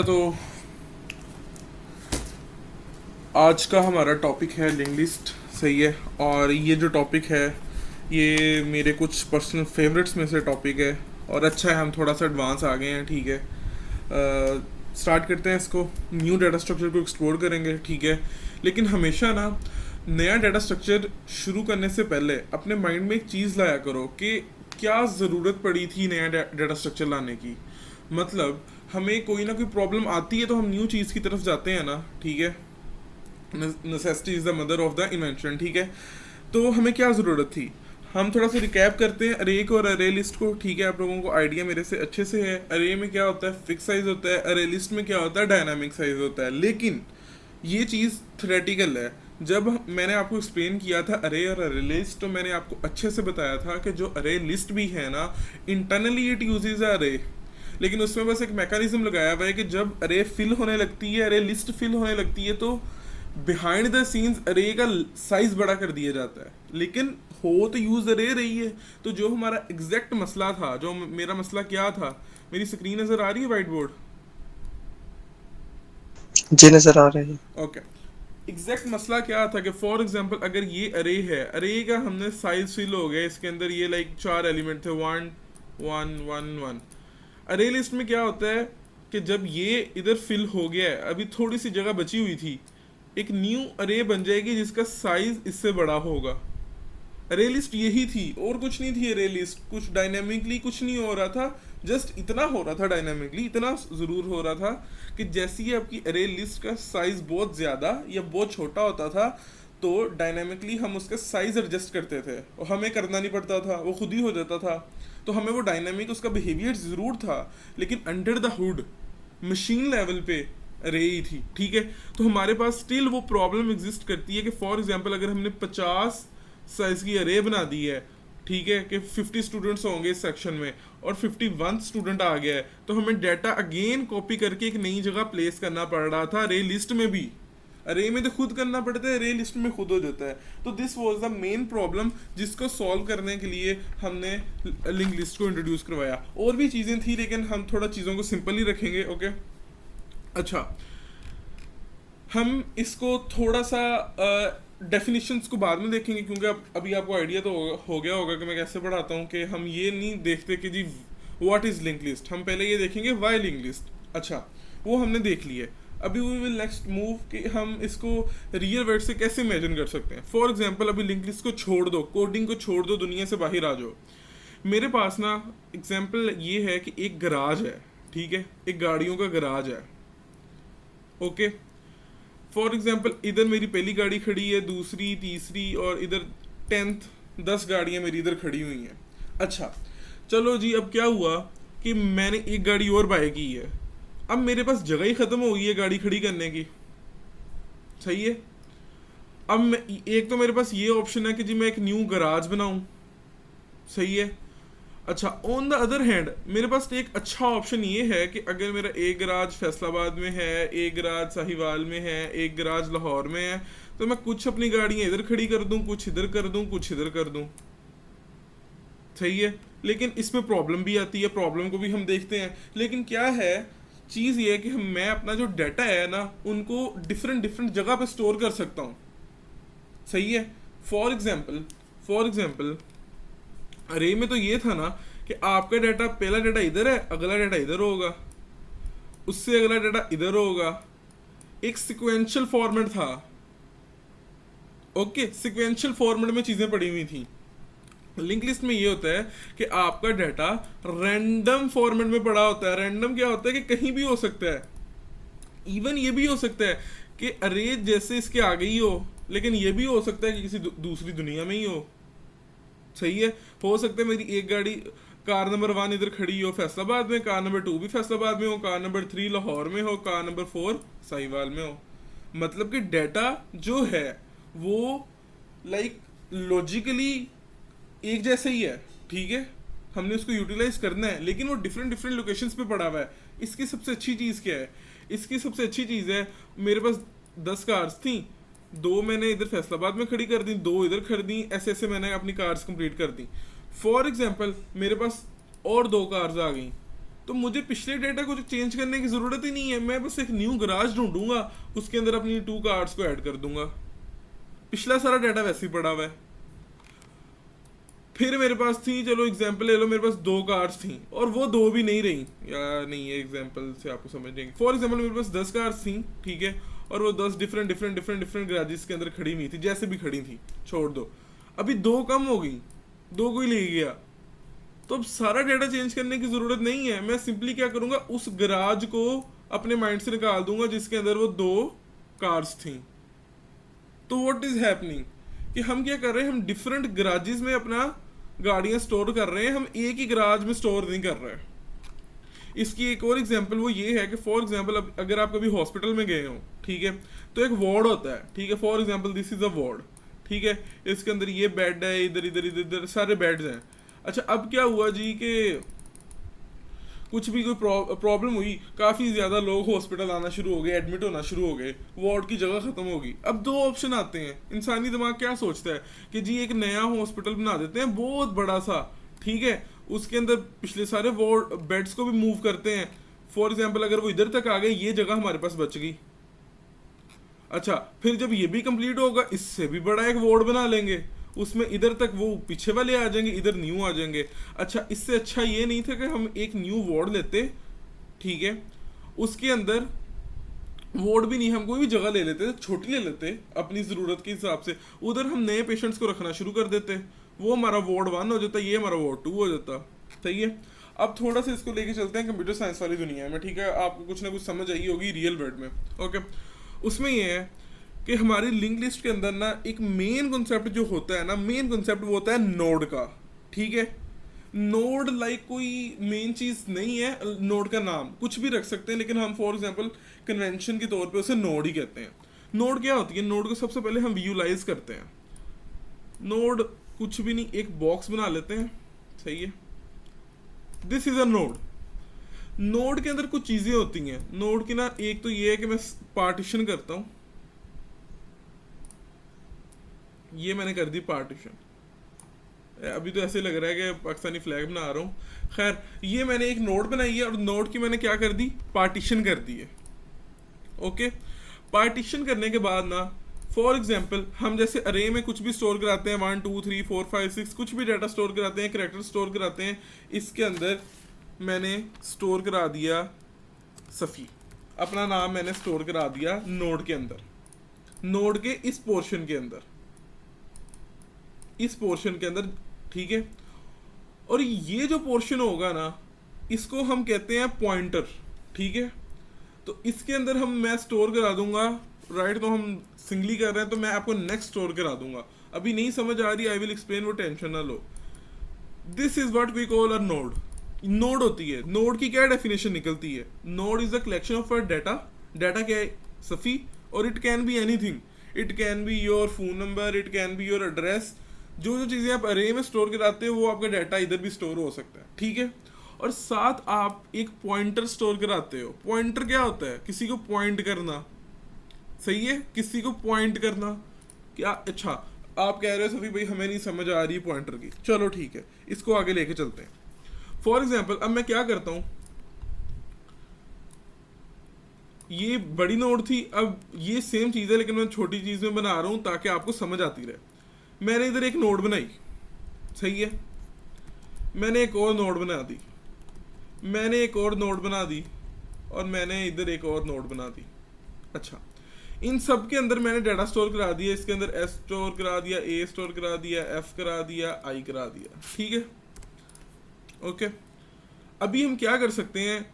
तो आज का हमारा टॉपिक है लिंक लिस्ट। सही है। और ये जो टॉपिक है ये मेरे कुछ पर्सनल फेवरेट्स में से टॉपिक है। और अच्छा है हम थोड़ा सा एडवांस आ गए हैं। ठीक है, स्टार्ट करते हैं इसको। न्यू डाटा स्ट्रक्चर को एक्सप्लोर करेंगे। ठीक है, लेकिन हमेशा ना नया डाटा स्ट्रक्चर शुरू करने से पहले अपने माइंड में एक चीज़ लाया करो कि क्या ज़रूरत पड़ी थी नया डाटा स्ट्रक्चर लाने की। मतलब हमें कोई ना कोई प्रॉब्लम आती है तो हम न्यू चीज़ की तरफ जाते हैं ना। ठीक है, necessity is the mother of the invention. ठीक है, तो हमें क्या ज़रूरत थी, हम थोड़ा सा रिकैप करते हैं अरे को और अरे लिस्ट को। ठीक है, आप लोगों को आइडिया मेरे से अच्छे से है। अरे में क्या होता है, फिक्स साइज होता है। अरे लिस्ट में क्या होता है, डायनामिक साइज होता है। लेकिन ये चीज़ थ्योरेटिकल है। जब मैंने आपको एक्सप्लेन किया था अरे और अरे लिस्ट, तो मैंने आपको अच्छे से बताया था कि जो अरे लिस्ट भी है ना, इंटरनली इट यूजेज अरे, लेकिन उसमें बस एक मैकेनिज्म लगाया हुआ है कि जब अरे फिल होने लगती है, अरे लिस्ट फिल होने लगती है, तो बिहाइंड द सीन्स अरे का साइज बड़ा कर दिया जाता है। लेकिन हो तो यूज अरे रही है। तो जो हमारा एग्जैक्ट मसला था, जो मेरा मसला क्या था, मेरी स्क्रीन नजर आ रही है, वाइट बोर्ड? जी नजर आ रहे हैं। ओके। एग्जैक्ट मसला क्या था कि फॉर एग्जांपल अगर ये अरे है, अरे का हमने साइज फिल हो गया, इसके अंदर ये लाइक 4 एलिमेंट थे, 1 1 1 1। अरे लिस्ट में क्या होता है कि जब ये इधर फिल हो गया है, अभी थोड़ी सी जगह बची हुई थी, एक न्यू अरे बन जाएगी जिसका साइज इससे बड़ा होगा। अरे लिस्ट यही थी और कुछ नहीं थी। अरे लिस्ट कुछ डायनेमिकली कुछ नहीं हो रहा था, जस्ट इतना हो रहा था डायनेमिकली, इतना ज़रूर हो रहा था कि जैसे ही आपकी अरे लिस्ट का साइज बहुत ज़्यादा या बहुत छोटा होता था, तो डायनेमिकली हम उसका साइज एडजस्ट करते थे और हमें करना नहीं पड़ता था, वो खुद ही हो जाता था। तो हमें वो डायनेमिक उसका बिहेवियर ज़रूर था, लेकिन under the hood machine level पे अरे ही थी। ठीक है, तो हमारे पास स्टिल वो प्रॉब्लम एग्जिस्ट करती है कि फॉर एग्जांपल अगर हमने 50 साइज की अरे बना दी है, ठीक है, कि 50 स्टूडेंट्स होंगे इस सेक्शन में और 51 स्टूडेंट आ गया है, तो हमें डाटा अगेन कॉपी करके एक नई जगह प्लेस करना पड़ रहा था। अरे लिस्ट में भी, अरे में तो खुद करना पड़ता है, अरे लिस्ट में खुद हो जाता है। तो this was the main problem जिसको सॉल्व करने के लिए हमने लिंक लिस्ट को इंट्रोड्यूस करवाया। और भी चीज़ें थी, लेकिन हम थोड़ा चीज़ों को सिंपल ही रखेंगे। ओके, अच्छा, हम इसको थोड़ा सा डेफिनेशंस को बाद में देखेंगे, क्योंकि अभी आपको आइडिया तो हो गया होगा कि मैं कैसे पढ़ाता हूँ, कि हम ये नहीं देखते कि जी व्हाट इज़ लिंक लिस्ट, हम पहले ये देखेंगे व्हाई लिंक लिस्ट। अच्छा, वो हमने देख लिया है। अभी वी विल नेक्स्ट मूव कि हम इसको रियल वर्ड से कैसे इमेजिन कर सकते हैं। फॉर एग्जांपल अभी लिंक लिस्ट को छोड़ दो, कोडिंग को छोड़ दो, दुनिया से बाहर आ जाओ। मेरे पास ना एग्जांपल ये है कि एक गराज है। ठीक है, एक गाड़ियों का गराज है। ओके, फॉर एग्जाम्पल इधर मेरी पहली गाड़ी खड़ी है, दूसरी, तीसरी और इधर 10th 10 गाड़ियाँ मेरी इधर खड़ी हुई हैं। अच्छा, चलो जी, अब क्या हुआ कि मैंने एक गाड़ी और बाय की है। अब मेरे पास जगह ही ख़त्म हो गई है गाड़ी खड़ी करने की। सही है। अब मैं, एक तो मेरे पास ये ऑप्शन है कि जी मैं एक न्यू गराज बनाऊं। सही है। अच्छा, ऑन द अदर हैंड मेरे पास एक अच्छा ऑप्शन ये है कि अगर मेरा एक गराज फैसलाबाद में है, एक गराज साहिवाल में है, एक गराज लाहौर में है, तो मैं कुछ अपनी गाड़ियाँ इधर खड़ी कर दूं, कुछ इधर कर दूं, कुछ इधर कर दूं। सही है। लेकिन इसमें प्रॉब्लम भी आती है, प्रॉब्लम को भी हम देखते हैं। लेकिन क्या है, चीज़ ये है कि मैं अपना जो डाटा है ना, उनको डिफरेंट डिफरेंट जगह पे स्टोर कर सकता हूँ। सही है। फॉर एग्जाम्पल अरे में तो ये था ना कि आपका डाटा, पहला डाटा इधर है, अगला डाटा इधर होगा, उससे अगला डाटा इधर होगा। एक सिक्वेंशियल फॉर्मेट था। ओके, सिक्वेंशियल फॉर्मेट में चीजें पड़ी हुई थी। लिंक लिस्ट में ये होता है कि आपका डाटा रैंडम फॉर्मेट में पड़ा होता है। रैंडम क्या होता है कि कहीं भी हो सकता है। इवन ये भी हो सकता है कि अरे जैसे इसके आगे ही हो, लेकिन ये भी हो सकता है कि किसी दूसरी दुनिया में ही हो। सही है। हो सकता है मेरी एक गाड़ी, कार नंबर 1 इधर खड़ी हो फैसलाबाद में, कार नंबर 2 भी फैसलाबाद में हो, कार नंबर 3 लाहौर में हो, कार नंबर 4 साहिवाल में हो। मतलब कि डाटा जो है वो लाइक लॉजिकली एक जैसे ही है। ठीक है, हमने उसको यूटिलाइज करना है, लेकिन वो डिफरेंट डिफरेंट लोकेशंस पे पड़ा हुआ है। इसकी सबसे अच्छी चीज़ क्या है, इसकी सबसे अच्छी चीज़ है, मेरे पास 10 कार्स थी, 2 मैंने इधर फैसलाबाद में खड़ी कर दी, 2 इधर खड़ी दी, ऐसे ऐसे मैंने अपनी कार्स कंप्लीट कर दी। फॉर एग्जांपल मेरे पास और 2 कार्स आ गई, तो मुझे पिछले डेटा को चेंज करने की ज़रूरत ही नहीं है, मैं बस एक न्यू गराज ढूंढूंगा, उसके अंदर अपनी 2 कार्ड्स को ऐड कर दूंगा, पिछला सारा डाटा वैसे ही पड़ा हुआ है। फिर मेरे पास थी, चलो एग्जांपल ले लो, मेरे पास 2 कार्ड्स थी और वो 2 भी नहीं रही, या नहीं है एग्जांपल से आपको समझ जाएंगे। फॉर एग्जांपल मेरे पास 10 कार्ड्स थी, ठीक है, और वो 10 डिफरेंट गराजेस के अंदर खड़ी हुई थी, जैसे भी खड़ी थी, छोड़ दो। अभी 2 कम हो गई, 2 कोई ले गया, तो अब सारा डाटा चेंज करने की जरूरत नहीं है। मैं सिंपली क्या करूंगा, उस गराज को अपने माइंड से निकाल दूंगा जिसके अंदर वो 2 कार्स थी। तो व्हाट इज हैपनिंग कि हम क्या कर रहे हैं, हम डिफरेंट गराजेस में अपना गाड़ियां स्टोर कर रहे हैं, हम एक ही गराज में स्टोर नहीं कर रहे हैं। इसकी एक और एग्जांपल वो ये है कि फॉर एग्जांपल अगर आप कभी हॉस्पिटल में गए हो, ठीक है, तो एक वार्ड होता है, ठीक है, for example this is a ward, ठीक है, इसके अंदर ये बेड है, इधर इधर इधर इधर सारे बेड्स हैं। अच्छा, अब क्या हुआ जी कि कुछ भी कोई प्रॉब्लम हुई, काफ़ी ज़्यादा लोग हॉस्पिटल आना शुरू हो गए, एडमिट होना शुरू हो गए, वार्ड की जगह ख़त्म होगी। अब 2 ऑप्शन आते हैं। इंसानी दिमाग क्या सोचता है कि जी एक नया हॉस्पिटल बना देते हैं बहुत बड़ा सा, ठीक है, उसके अंदर पिछले सारे वार्ड बेड्स को भी मूव करते हैं। फॉर एग्जाम्पल अगर वो इधर तक आ गए, ये जगह हमारे पास बच गई। अच्छा, फिर जब ये भी कंप्लीट होगा, इससे भी बड़ा एक वार्ड बना लेंगे, उसमें इधर तक वो पीछे वाले आ जाएंगे, इधर न्यू आ जाएंगे। अच्छा, इससे अच्छा ये नहीं था कि हम एक न्यू वार्ड लेते, ठीक है, उसके अंदर वार्ड भी नहीं, हम कोई भी जगह ले लेते, छोटी ले लेते अपनी ज़रूरत के हिसाब से, उधर हम नए पेशेंट्स को रखना शुरू कर देते, वो हमारा वार्ड 1 हो जाता, ये हमारा वार्ड 2 हो जाता। सही है। अब थोड़ा सा इसको लेके चलते हैं कंप्यूटर साइंस वाली दुनिया में, ठीक है, आपको कुछ ना कुछ समझ आई होगी रियल वर्ल्ड में। ओके, उसमें ये है कि हमारी लिंक लिस्ट के अंदर ना एक मेन कॉन्सेप्ट जो होता है ना, मेन कॉन्सेप्ट वो होता है नोड का, ठीक है। नोड लाइक कोई मेन चीज़ नहीं है, नोड का नाम कुछ भी रख सकते हैं, लेकिन हम फॉर एग्जांपल कन्वेंशन के तौर पे उसे नोड ही कहते हैं। नोड क्या होती है, नोड को सबसे पहले हम विजुलाइज करते हैं। नोड कुछ भी नहीं, एक बॉक्स बना लेते हैं, सही है, this is a node. Node के अंदर कुछ चीज़ें होती हैं नोड की ना, एक तो ये है कि मैं पार्टीशन करता हूँ, ये मैंने कर दी पार्टीशन, अभी तो ऐसे लग रहा है कि पाकिस्तानी फ्लैग बना रहा हूँ। खैर, ये मैंने एक नोड बनाई है और नोड की मैंने क्या कर दी, पार्टीशन कर दी है। ओके, पार्टीशन करने के बाद ना, फॉर एग्जांपल हम जैसे अरे में कुछ भी स्टोर कराते हैं, 1 2 3 4 5 6 कुछ भी डाटा स्टोर कराते हैं, कैरेक्टर स्टोर कराते हैं, इसके अंदर मैंने स्टोर करा दिया सफ़ी, अपना नाम मैंने स्टोर करा दिया नोड के अंदर, नोड के इस पोर्शन के अंदर, इस पोर्शन के अंदर, ठीक है। और ये जो पोर्शन होगा ना, इसको हम कहते हैं पॉइंटर, ठीक है। तो इसके अंदर मैं स्टोर करा दूंगा, राइट, तो हम सिंगली कर रहे हैं तो मैं आपको नेक्स्ट स्टोर करा दूंगा। अभी नहीं समझ आ रही, आई विल एक्सप्लेन, वो टेंशन ना लो। This is what we call a node. Node होती है, नोड की क्या डेफिनेशन निकलती है, node is the collection of a data, data क्या है, सफ़ी, और it can be anything, it can be your phone number, it can be your address, जो जो चीज़ें आप अरे में स्टोर कराते हो वो आपका डाटा इधर भी स्टोर हो सकता है, ठीक है। और साथ आप एक पॉइंटर स्टोर कराते हो। पॉइंटर क्या होता है, किसी को पॉइंट करना, सही है, किसी को पॉइंट करना। क्या, अच्छा आप कह रहे हो सभी भाई हमें नहीं समझ आ रही पॉइंटर की, चलो ठीक है, इसको आगे लेके चलते हैं। फॉर एग्जाम्पल अब मैं क्या करता हूँ, ये बड़ी नोड थी, अब ये सेम चीज़ है लेकिन मैं छोटी चीज़ में बना रहा हूँ ताकि आपको समझ आती रहे। मैंने इधर एक नोड बनाई, सही है, मैंने एक और नोड बना दी, मैंने एक और नोड बना दी, और मैंने इधर एक और नोड बना दी। अच्छा, इन सब के अंदर मैंने डाटा स्टोर करा दिया, इसके अंदर एस स्टोर करा दिया, ए स्टोर करा दिया, एफ करा दिया, आई करा दिया, ठीक है। ओके, अभी हम क्या कर सकते हैं,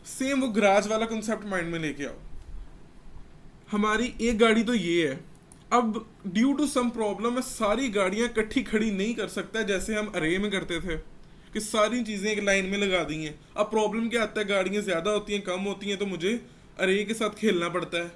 सेम वो गराज वाला कंसेप्ट माइंड में लेके आओ। हमारी एक गाड़ी तो ये है, अब ड्यू टू सम प्रॉब्लम मैं सारी गाड़ियां इकट्ठी खड़ी नहीं कर सकता जैसे हम अरे में करते थे कि सारी चीज़ें एक लाइन में लगा दी हैं। अब प्रॉब्लम क्या आता है, गाड़ियां ज़्यादा होती हैं, कम होती हैं, तो मुझे अरे के साथ खेलना पड़ता है,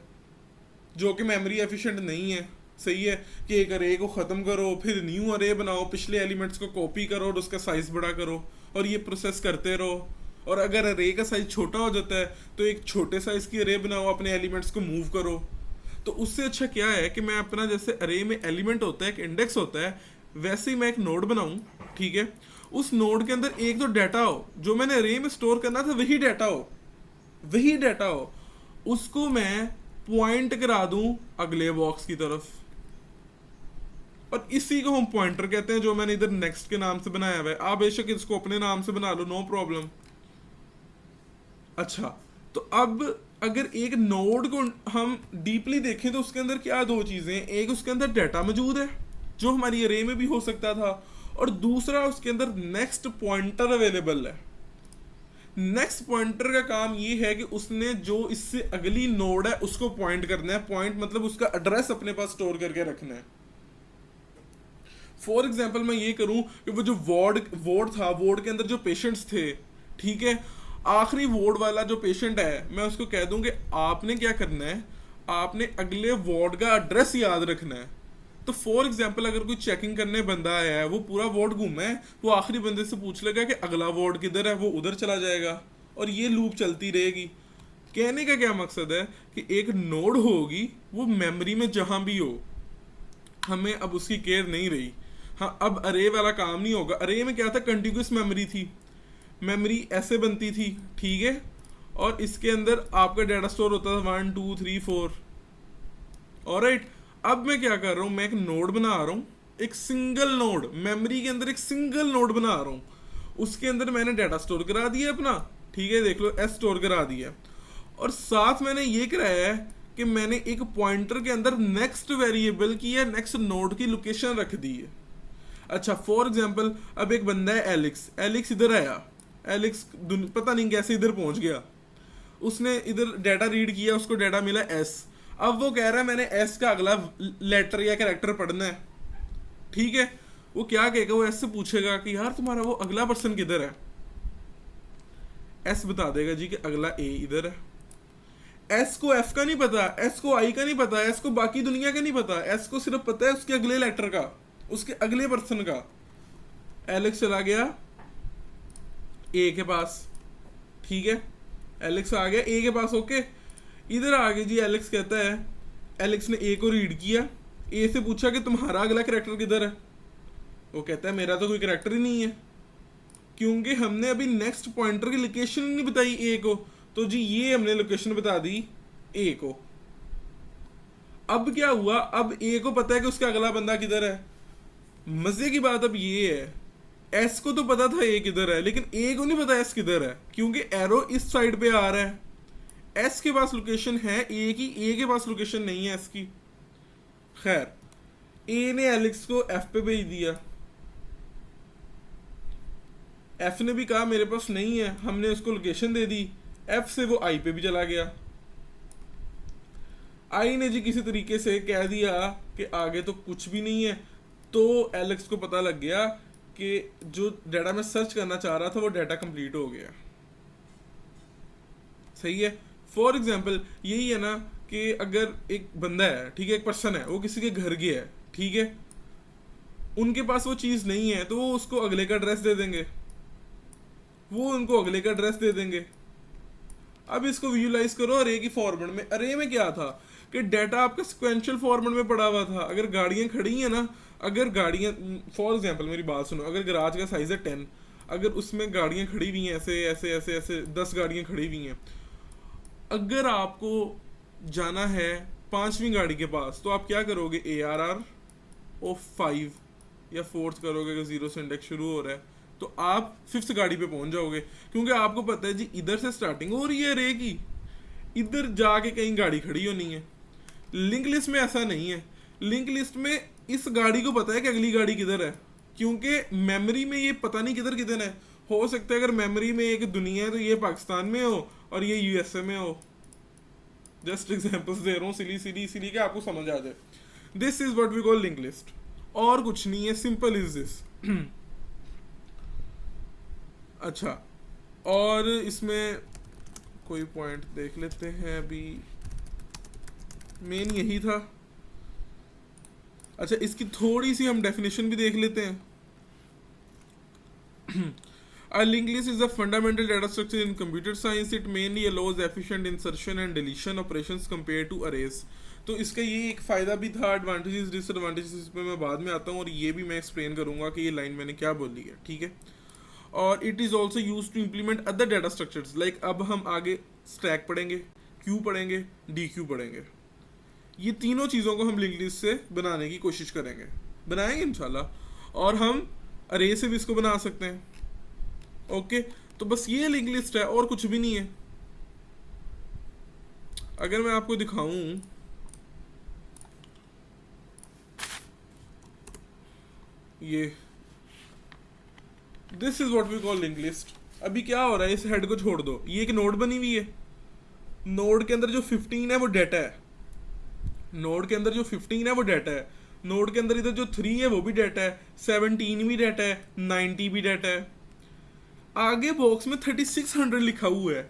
जो कि मेमोरी एफिशिएंट नहीं है। सही है कि एक अरे को ख़त्म करो, फिर न्यू अरे बनाओ, पिछले एलिमेंट्स को कॉपी करो और उसका साइज़ बड़ा करो, और ये प्रोसेस करते रहो। और अगर अरे का साइज़ छोटा हो जाता है तो एक छोटे साइज़ की अरे बनाओ, अपने एलिमेंट्स को मूव करो। तो उससे अच्छा क्या है कि मैं अपना, जैसे अरे में एलिमेंट होता है, एक इंडेक्स होता है, वैसे ही मैं एक नोड बनाऊं, ठीक है, उस नोड के अंदर एक तो डाटा हो, जो मैंने अरे में स्टोर करना था वही डाटा हो, वही डाटा हो, उसको मैं पॉइंट करा दूं अगले बॉक्स की तरफ, और इसी को हम पॉइंटर कहते हैं, जो मैंने इधर नेक्स्ट के नाम से बनाया हुआ है। आप बेशक इसको अपने नाम से बना लो, नो प्रॉब्लम। अच्छा, तो अब अगर एक नोड को हम डीपली देखें तो उसके अंदर क्या दो चीजें हैं, एक उसके अंदर डाटा मौजूद है जो हमारी अरे में भी हो सकता था, और दूसरा उसके अंदर नेक्स्ट पॉइंटर अवेलेबल है। नेक्स्ट पॉइंटर का काम ये है कि उसने जो इससे अगली नोड है उसको पॉइंट करना है, पॉइंट मतलब उसका एड्रेस अपने पास स्टोर करके रखना है। फॉर एग्जाम्पल मैं ये करूं कि वो जो वार्ड था, वार्ड के अंदर जो पेशेंट्स थे, ठीक है, आखिरी वार्ड वाला जो पेशेंट है, मैं उसको कह दूं कि आपने क्या करना है, आपने अगले वार्ड का एड्रेस याद रखना है। तो फॉर एग्जाम्पल अगर कोई चेकिंग करने बंदा आया है, वो पूरा वार्ड घूमा है, वो आखिरी बंदे से पूछ लेगा कि अगला वार्ड किधर है, वो उधर चला जाएगा, और ये लूप चलती रहेगी। कहने का क्या मकसद है कि एक नोड होगी, वो मेमोरी में जहां भी हो, हमें अब उसकी केयर नहीं रही। हाँ, अब अरे वाला काम नहीं होगा। अरे में क्या था, कंटिन्यूस मेमोरी थी, मेमोरी ऐसे बनती थी, ठीक है, और इसके अंदर आपका डाटा स्टोर होता था 1 2 3 4। ऑलराइट, अब मैं क्या कर रहा हूँ, मैं एक नोड बना रहा हूँ, एक सिंगल नोड, मेमोरी के अंदर एक सिंगल नोड बना रहा हूँ, उसके अंदर मैंने डाटा स्टोर करा दिया अपना, ठीक है, देख लो एस स्टोर करा दिया, और साथ मैंने ये कराया है कि मैंने एक पॉइंटर के अंदर नेक्स्ट वेरिएबल की या नेक्स्ट नोड की लोकेशन रख दी है। अच्छा, फॉर एग्जाम्पल अब एक बंदा है एलिक्स, एलिक्स इधर आया, एलिक्स पता नहीं कैसे इधर पहुंच गया, उसने इधर डाटा रीड किया, उसको डाटा मिला एस, अब वो कह रहा है मैंने एस का अगला लेटर या कैरेक्टर पढ़ना है, ठीक है, वो क्या कहेगा, वो एस से पूछेगा कि यार तुम्हारा वो अगला पर्सन किधर है, एस बता देगा जी कि अगला ए इधर है। एस को एफ का नहीं पता, एस को आई का नहीं पता, एस को बाकी दुनिया का नहीं पता, एस को सिर्फ पता है उसके अगले लेटर का, उसके अगले पर्सन का। एलेक्स चला गया ए के पास, ठीक है, एलेक्स आ गया ए के पास, ओके, इधर आ गया जी, एलेक्स कहता है, एलेक्स ने ए को रीड किया, ए से पूछा कि तुम्हारा अगला कैरेक्टर किधर है, वो कहता है मेरा तो कोई कैरेक्टर ही नहीं है, क्योंकि हमने अभी नेक्स्ट पॉइंटर की लोकेशन नहीं बताई ए को, तो जी ये हमने लोकेशन बता दी ए को। अब क्या हुआ, अब ए को पता है कि उसका अगला बंदा किधर है। मजे की बात अब ये है, एस को तो पता था ए किधर है, लेकिन ए को नहीं पता एस किधर है, क्योंकि एरो इस साइड पे आ रहा है, एस के पास लोकेशन है ए की, ए के पास लोकेशन नहीं है एस की। खैर, ए ने एलेक्स को एफ पे भेज दिया, एफ ने भी कहा मेरे पास नहीं है, हमने उसको लोकेशन दे दी, एफ से वो आई पे भी चला गया, आई ने जी किसी तरीके से कह दिया कि आगे तो कुछ भी नहीं है, तो एलेक्स को पता लग गया कि जो डाटा मैं सर्च करना चाह रहा था वो डाटा कंप्लीट हो गया। सही है, फॉर एग्जाम्पल यही है ना कि अगर एक बंदा है, ठीक है, एक पर्सन है, वो किसी के घर गया है, ठीक है, उनके पास वो चीज़ नहीं है, तो वो उसको अगले का एड्रेस दे देंगे, वो उनको अगले का एड्रेस दे देंगे। अब इसको विजुलाइज करो अरे की फॉर्मेट में। अरे में क्या था कि डाटा आपका सिक्वेंशियल फॉर्मेट में पड़ा हुआ था। अगर गाड़ियां खड़ी हैं ना, अगर गाड़ियां, फॉर एग्जांपल मेरी बात सुनो, अगर गराज का साइज है 10, अगर उसमें गाड़ियां खड़ी हुई हैं ऐसे ऐसे ऐसे ऐसे 10 गाड़ियां खड़ी हुई हैं, अगर आपको जाना है 5वीं गाड़ी के पास, तो आप क्या करोगे, ARR ओ 5 या 4th करोगे, अगर 0 से इंडेक्स शुरू हो रहा है तो आप 5th गाड़ी पे पहुंच जाओगे, क्योंकि आपको पता है जी इधर से स्टार्टिंग हो रही है रे की, इधर जाके कहीं गाड़ी खड़ी होनी है। लिंक लिस्ट में ऐसा नहीं है, लिंक लिस्ट में इस गाड़ी को पता है कि अगली गाड़ी किधर है, क्योंकि मेमोरी में ये पता नहीं किधर किधर है। हो सकता है अगर मेमोरी में एक दुनिया है तो ये पाकिस्तान में हो और ये USA में हो। जस्ट एग्जांपल्स दे रहा हूँ सिली के आपको समझ आ जाए। This is what we call link list, और कुछ नहीं है, सिंपल इज दिस। अच्छा, और इसमें कोई पॉइंट देख लेते हैं, अभी मेन यही था। अच्छा, इसकी थोड़ी सी हम डेफिनेशन भी देख लेते हैं। A linked list is a fundamental data structure in computer science. It mainly allows efficient insertion and deletion operations compared to arrays. तो इसका ये एक फ़ायदा भी था, एडवांटेजेस डिसएडवांटेजेस इस पर मैं बाद में आता हूँ, और ये भी मैं एक्सप्लेन करूँगा कि ये लाइन मैंने क्या बोली है, ठीक है। और it is also use to implement other data structures like अब हम आगे स्टैक पढ़ेंगे, क्यू पढ़ेंगे, डी क्यू पढ़ेंगे। ये तीनों चीज़ों को हम लिंक लिस्ट से बनाने की कोशिश करेंगे, बनाएंगे इंशाल्लाह। और हम अरे से भी इसको बना सकते हैं। ओके, तो बस ये लिंक लिस्ट है और कुछ भी नहीं है। अगर मैं आपको दिखाऊं ये this is what we call link list. अभी क्या हो रहा है, इस हेड को छोड़ दो, ये एक नोड बनी हुई है। नोड के अंदर जो 15 है वो डाटा है, नोड के अंदर जो 15 है वो डाटा है, नोड के अंदर इधर जो 3 है वो भी डाटा है, 17 भी डाटा है, 90 भी डाटा है। आगे बॉक्स में 3600 लिखा हुआ है।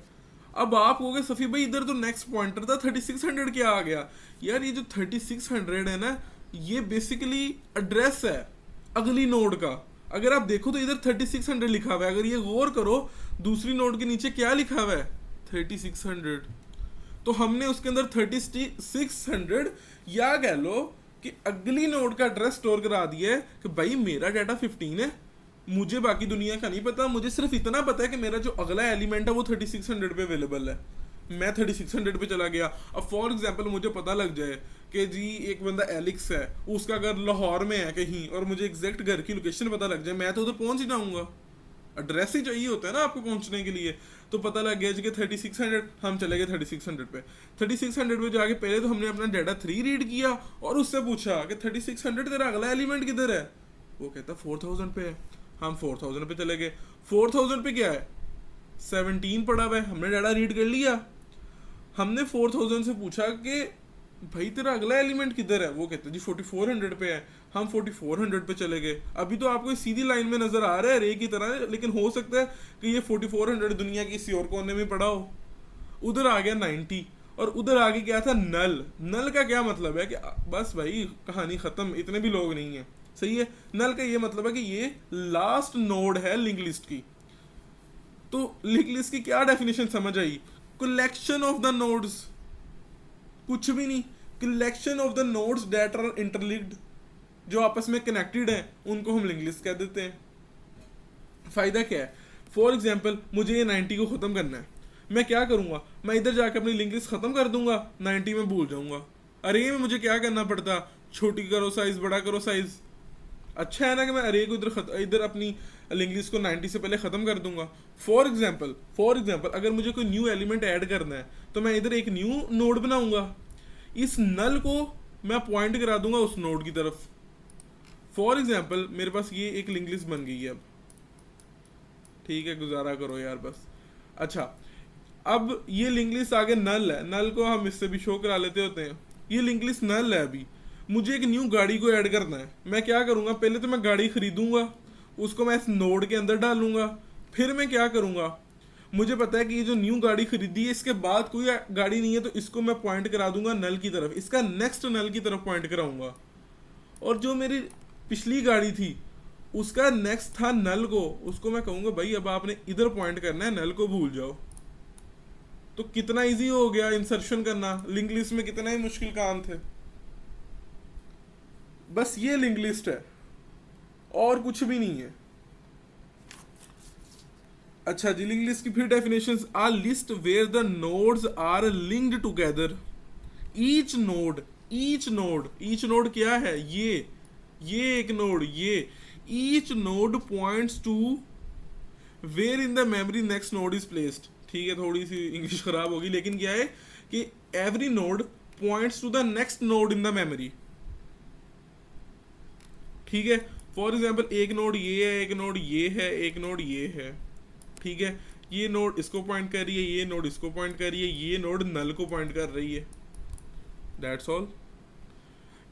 अब आप कहोगे सफ़ी भाई इधर तो नेक्स्ट पॉइंटर था, 3600 क्या आ गया? यार ये जो 3600 है ना, ये बेसिकली एड्रेस है अगली नोड का। अगर आप देखो तो इधर 3600 लिखा हुआ है, अगर ये गौर करो दूसरी नोड के नीचे क्या लिखा हुआ है, 3600। तो हमने उसके अंदर 3600 या कह लो कि अगली नोड का एड्रेस स्टोर करा दिया है कि भाई मेरा डाटा 15 है, मुझे बाकी दुनिया का नहीं पता, मुझे सिर्फ इतना पता है कि मेरा जो अगला एलिमेंट है वो 3600 पे अवेलेबल है। मैं 3600 पे चला गया। अब फॉर एग्जांपल मुझे पता लग जाए कि जी एक बंदा एलिक्स है, उसका घर लाहौर में है कहीं, और मुझे एग्जैक्ट घर की लोकेशन पता लग जाए, मैं तो उधर पहुंच ही जाऊंगा। एड्रेस ही चाहिए होता है ना आपको पहुंचने के लिए। तो पता लग गया जी कि 3600, हम चले गए 3600 पे। 3600 पे जाके पहले तो हमने अपना डाटा 3 रीड किया और उससे पूछा कि 3600 तेरा अगला एलिमेंट किधर है? वो कहता 4000 पे है। हम 4000 पे चले गए। 4000 पे क्या है? 17 पड़ा हुआ है। हमने डाटा रीड कर लिया। हमने 4000 से पूछा कि भाई तेरा अगला एलिमेंट किधर है? वो कहते जी 4400 पे है। हम 4400 पे चले गए। अभी तो आपको सीधी लाइन में नजर आ रहा है रे की तरह, लेकिन हो सकता है कि ये 4400 दुनिया के किसी और कोने में पड़ा हो। उधर आ गया 90 और उधर आगे क्या था? नल। नल का क्या मतलब है कि बस भाई कहानी खत्म, इतने भी लोग नहीं है। सही है। नल का ये मतलब है कि ये लास्ट नोड है लिंक लिस्ट की। तो लिंक लिस्ट की क्या डेफिनेशन समझ आई? कलेक्शन ऑफ द नोड्स, कुछ भी नहीं, collection of the nodes that are interlinked, जो आपस में कनेक्टेड है उनको हम लिंक लिस्ट कह देते हैं। फायदा क्या है? फॉर एग्जाम्पल मुझे ये 90 को खत्म करना है, मैं क्या करूंगा? मैं इधर जाकर अपनी लिंक लिस्ट खत्म कर दूंगा, 90 में भूल जाऊंगा। अरे में मुझे क्या करना पड़ता? छोटी करो साइज, बड़ा करो साइज। अच्छा है ना कि मैं अरे को इधर अपनी लिंक लिस्ट को 90 से पहले खत्म कर दूंगा। फॉर एग्जाम्पल अगर मुझे कोई न्यू एलिमेंट ऐड करना है तो मैं इधर एक न्यू नोड बनाऊंगा, इस नल को मैं पॉइंट करा दूंगा उस नोड की तरफ। फॉर एग्जाम्पल मेरे पास ये एक लिंक लिस्ट बन गई है। अब ठीक है, गुजारा करो यार बस। अच्छा, अब ये लिंक लिस्ट आगे नल है, नल को हम इससे भी शो करा लेते होते हैं। ये लिंक लिस्ट नल है। अभी मुझे एक न्यू गाड़ी को ऐड करना है, मैं क्या करूंगा? पहले तो मैं गाड़ी खरीदूंगा, उसको मैं इस नोड के अंदर डालूंगा। फिर मैं क्या करूंगा? मुझे पता है कि ये जो न्यू गाड़ी खरीदी है इसके बाद कोई गाड़ी नहीं है, तो इसको मैं पॉइंट करा दूंगा नल की तरफ, इसका नेक्स्ट नल की तरफ पॉइंट कराऊंगा। और जो मेरी पिछली गाड़ी थी उसका नेक्स्ट था नल को, उसको मैं कहूंगा भाई अब आपने इधर पॉइंट करना है, नल को भूल जाओ। तो कितना इजी हो गया इंसर्शन करना। लिंक लिस्ट में कितना ही मुश्किल काम थे। बस ये लिंक लिस्ट है और कुछ भी नहीं है। अच्छा जी, लिंक लिस्ट की फिर definitions are list where the nodes are linked together. Each node क्या है? ये एक नोड, ये each node points to where in the memory next node is placed. ठीक है, थोड़ी सी इंग्लिश खराब होगी, लेकिन क्या है कि every node points to the next node in the memory. ठीक है, फॉर एग्जाम्पल एक नोड ये है, एक नोड ये है, एक नोड ये है। ठीक है, ये नोड इसको पॉइंट कर रही है, ये नोड इसको पॉइंट कर रही है, ये नोड नल को पॉइंट कर रही है। That's all.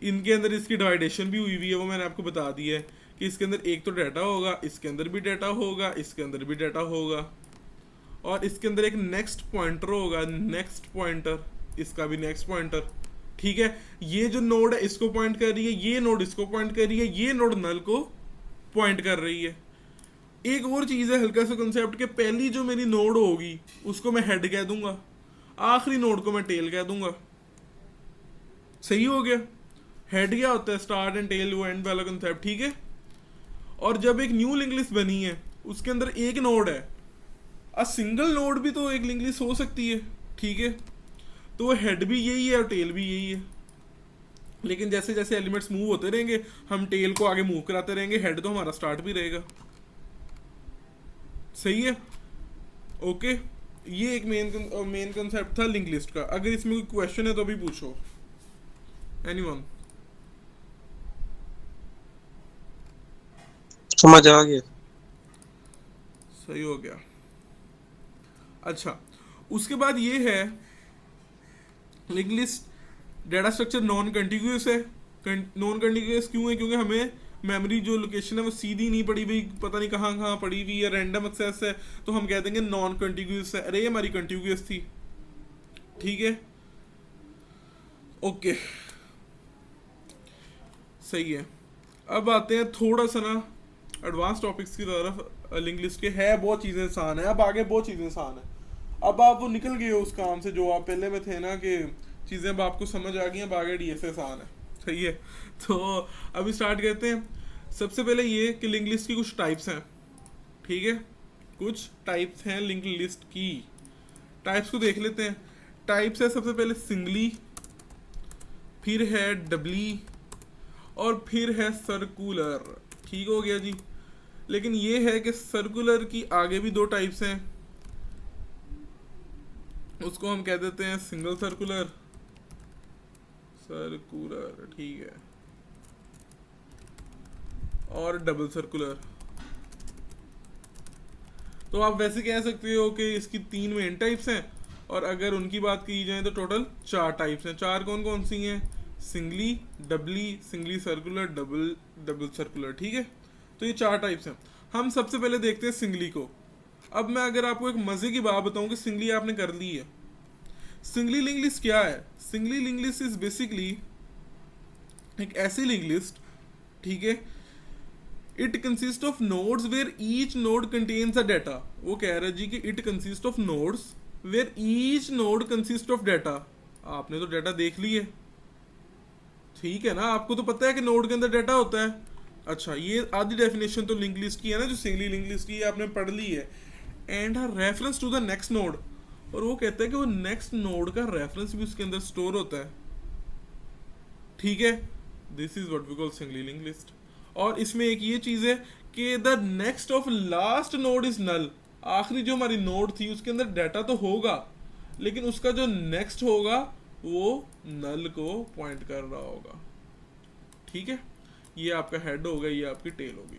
इनके अंदर इसकी डिवाइडेशन भी हुई हुई है, वो मैंने आपको बता दी है कि इसके अंदर एक तो डाटा होगा, इसके अंदर भी डाटा होगा, इसके अंदर भी डाटा होगा, और इसके अंदर एक नेक्स्ट पॉइंटर होगा, नेक्स्ट पॉइंटर, इसका भी नेक्स्ट पॉइंटर। ठीक है, ये जो नोड है इसको पॉइंट कर रही है, ये नोड इसको पॉइंट कर रही है, ये नोड नल को पॉइंट कर रही है। एक और चीज़ है हल्का सा कंसेप्ट के, पहली जो मेरी नोड होगी उसको मैं हेड कह दूंगा, आखिरी नोड को मैं टेल कह दूंगा। सही हो गया। हेड क्या होता है? स्टार्ट एंड टेल, वो एंड वाला कंसेप्ट। ठीक है, और जब एक न्यू लिंक लिस्ट बनी है उसके अंदर एक नोड है, अ सिंगल नोड भी तो एक लिंक लिस्ट हो सकती है, ठीक है। तो वो हेड भी यही है और टेल भी यही है, लेकिन जैसे जैसे एलिमेंट्स मूव होते रहेंगे हम टेल को आगे मूव कराते रहेंगे, हेड तो हमारा स्टार्ट भी रहेगा। सही है, ओके। ये एक मेन कंसेप्ट था लिंक लिस्ट का। अगर इसमें कोई क्वेश्चन है तो भी पूछो, एनीवन। समझ आ गया। सही हो गया। अच्छा, उसके बाद ये है link list data structure non contiguous है। नॉन कंटिग्यूस क्यों है? क्योंकि हमें मेमोरी जो लोकेशन है वो सीधी नहीं पड़ी हुई, पता नहीं कहाँ कहाँ पड़ी हुई है, रैंडम एक्सेस है, तो हम कह देंगे नॉन कंटिग्यूस है। अरे ये हमारी कंटिग्यूस थी, ठीक है, ओके, सही है। अब आते हैं थोड़ा सा ना एडवांस टॉपिक्स की तरफ। लिंक लिस्ट के है बहुत चीज़ें आसान है, अब आगे बहुत चीज़ें आसान है। अब आप वो निकल गए हो उस काम से जो आप पहले में थे ना, कि चीज़ें अब आपको समझ आ गई हैं, अब आगे डीएसए आसान है, सही है। तो अभी स्टार्ट करते हैं। सबसे पहले ये कि लिंक लिस्ट की कुछ टाइप्स हैं, ठीक है, कुछ टाइप्स हैं लिंक लिस्ट की। टाइप्स को देख लेते हैं। टाइप्स है सबसे पहले सिंगली, फिर है डबली, और फिर है सर्कुलर। ठीक हो गया जी। लेकिन ये है कि सर्कुलर की आगे भी दो टाइप्स हैं, उसको हम कह देते हैं सिंगल सर्कुलर, सर्कुलर, ठीक है, और डबल सर्कुलर। तो आप वैसे कह सकते हो कि इसकी तीन मेन टाइप्स हैं, और अगर उनकी बात की जाए तो टोटल चार टाइप्स हैं। चार कौन कौन सी हैं? Singly, doubly, singly circular, double double circular, ठीक है। तो ये चार टाइप्स हैं। हम सबसे पहले देखते हैं सिंगली को। अब मैं अगर आपको एक मजे की बात बताऊं कि सिंगली आपने कर ली है। सिंगली लिंक लिस्ट क्या है? Singly link list is basically एक ऐसी लिंक लिस्ट, ठीक है, it consist of nodes where each node contains a data. वो कह रहा है जी कि it consist of nodes where each node consist of data. आपने तो डाटा देख ली है, ठीक है ना, आपको तो पता है कि नोड के अंदर डाटा होता है। अच्छा, ये आधी डेफिनेशन तो लिंक लिस्ट की है ना, जो सिंगली लिंक लिस्ट की है आपने पढ़ ली है। एंड हर reference to the next node, और वो कहता है कि वो नेक्स्ट नोड का रेफरेंस भी उसके अंदर स्टोर होता है, ठीक है। This is what we call singly link list. और इसमें एक ये चीज है कि the next of last node is null. आखिरी जो हमारी नोड थी उसके अंदर डाटा तो होगा, लेकिन उसका जो नेक्स्ट होगा वो नल को पॉइंट कर रहा होगा, ठीक है। ये आपका हेड होगा, ये आपकी टेल होगी।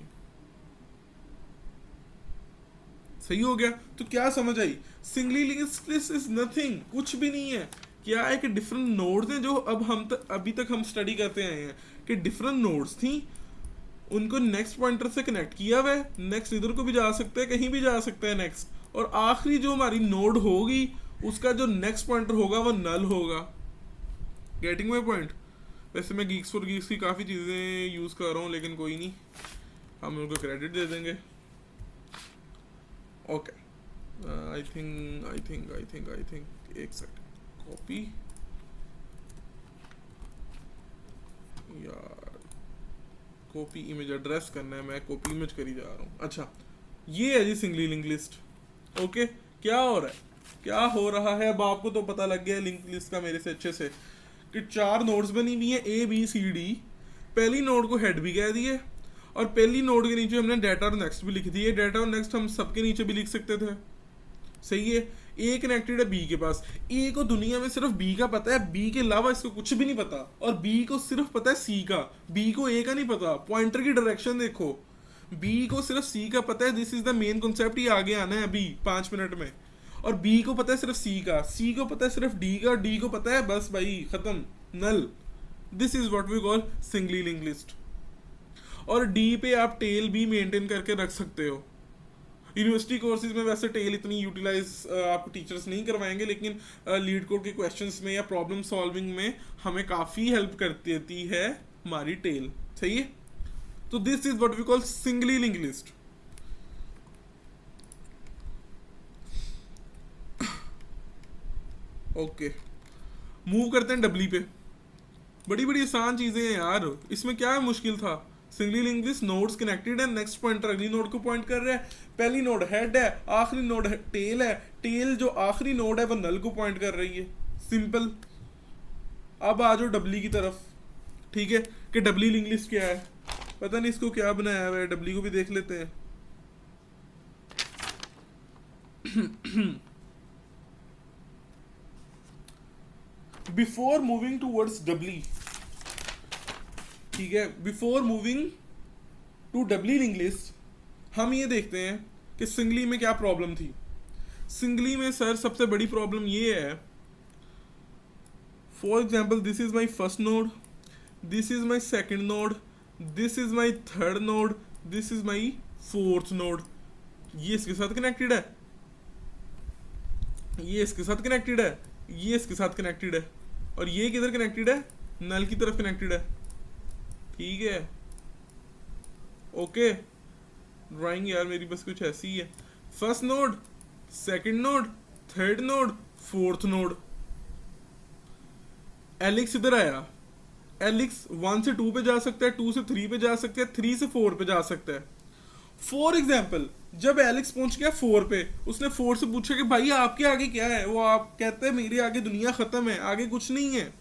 सही हो गया। तो क्या समझ आई? Singly link list is nothing, कुछ भी नहीं है। क्या है कि डिफरेंट नोड्स हैं जो अब अभी तक हम स्टडी करते आए हैं, कि डिफरेंट नोड्स थी, उनको नेक्स्ट पॉइंटर से कनेक्ट किया हुआ है। नेक्स्ट इधर को भी जा सकता है, कहीं भी जा सकता है नेक्स्ट, और आखिरी जो हमारी नोड होगी उसका जो नेक्स्ट पॉइंटर होगा वो नल होगा। Getting my point? वैसे मैं गीक्स फॉर गीक्स की काफ़ी चीज़ें यूज़ कर रहा हूँ, लेकिन कोई नहीं, हम उनको क्रेडिट दे देंगे। ओके, आई थिंक एक सेकंड, कॉपी, यार कॉपी इमेज एड्रेस करना है, मैं कॉपी इमेज करी जा रहा हूँ। अच्छा, ये है जी सिंगली लिंक लिस्ट। ओके, क्या हो रहा है, क्या हो रहा है? अब आपको तो पता लग गया है लिंक लिस्ट का मेरे से अच्छे से, कि चार नोड्स बनी हुई है ए बी सी डी। पहली नोड को हेड भी कह दिए, और पहली नोड के नीचे हमने डाटा और नेक्स्ट भी लिख दिए। डाटा और नेक्स्ट हम सबके नीचे भी लिख सकते थे, सही है। ए कनेक्टेड है बी के पास, ए को दुनिया में सिर्फ बी का पता है, बी के अलावा इसको कुछ भी नहीं पता, और बी को सिर्फ पता है सी का, बी को ए का नहीं पता। पॉइंटर की डायरेक्शन देखो, बी को सिर्फ सी का पता है। This is the main concept, ये आगे आना है अभी 5 मिनट में। और बी को पता है सिर्फ सी का, सी को पता है सिर्फ डी का, डी को पता है बस भाई खत्म, null. This is what we call singly link list. और डी पे आप टेल भी मेंटेन करके रख सकते हो। यूनिवर्सिटी कोर्सेज में वैसे टेल इतनी यूटिलाइज आपको टीचर्स नहीं करवाएंगे, लेकिन लीड कोड के क्वेश्चंस में या प्रॉब्लम सॉल्विंग में हमें काफ़ी हेल्प करती देती है हमारी टेल, सही है। तो this is what we call singly link list. Okay, move करते हैं डबली पे। बड़ी बड़ी आसान चीज़ें हैं यार, इसमें क्या है मुश्किल था? Singly linked list nodes connected है, नेक्स्ट पॉइंटर अगली नोड को पॉइंट कर रहा है, पहली नोड हेड है, आखिरी नोड टेल है, टेल जो आखिरी नोड है वो नल को पॉइंट कर रही है, सिंपल। अब आ जाओ डब्ली की तरफ, ठीक है, कि डब्ली लिंक लिस्ट क्या है, पता नहीं इसको क्या बनाया हुआ है, डब्ली को भी देख लेते हैं। बिफोर मूविंग टूवर्ड्स डब्ली, ठीक है, before moving to doubly link list हम ये देखते हैं कि सिंगली में क्या प्रॉब्लम थी। सिंगली में सर सबसे बड़ी प्रॉब्लम ये है, for example this is my first node, this is my second node, this is my third node, this is my fourth node, ये इसके साथ कनेक्टेड है, ये इसके साथ कनेक्टेड है, ये इसके साथ कनेक्टेड है, और ये किधर कनेक्टेड है, नल की तरफ कनेक्टेड है, ठीक है, ओके। ड्राइंग यार मेरी बस कुछ ऐसी ही है, first node, second node, third node, fourth node, एलिक्स इधर आया, एलिक्स 1 से 2 पे जा सकता है, 2 से 3 पे जा सकता है, 3 से 4 पे जा सकता है। फॉर एग्जाम्पल जब एलेक्स पहुंच गया 4 पे, उसने 4 से पूछा कि भाई आपके आगे क्या है, वो आप कहते हैं मेरे आगे दुनिया खत्म है, आगे कुछ नहीं है।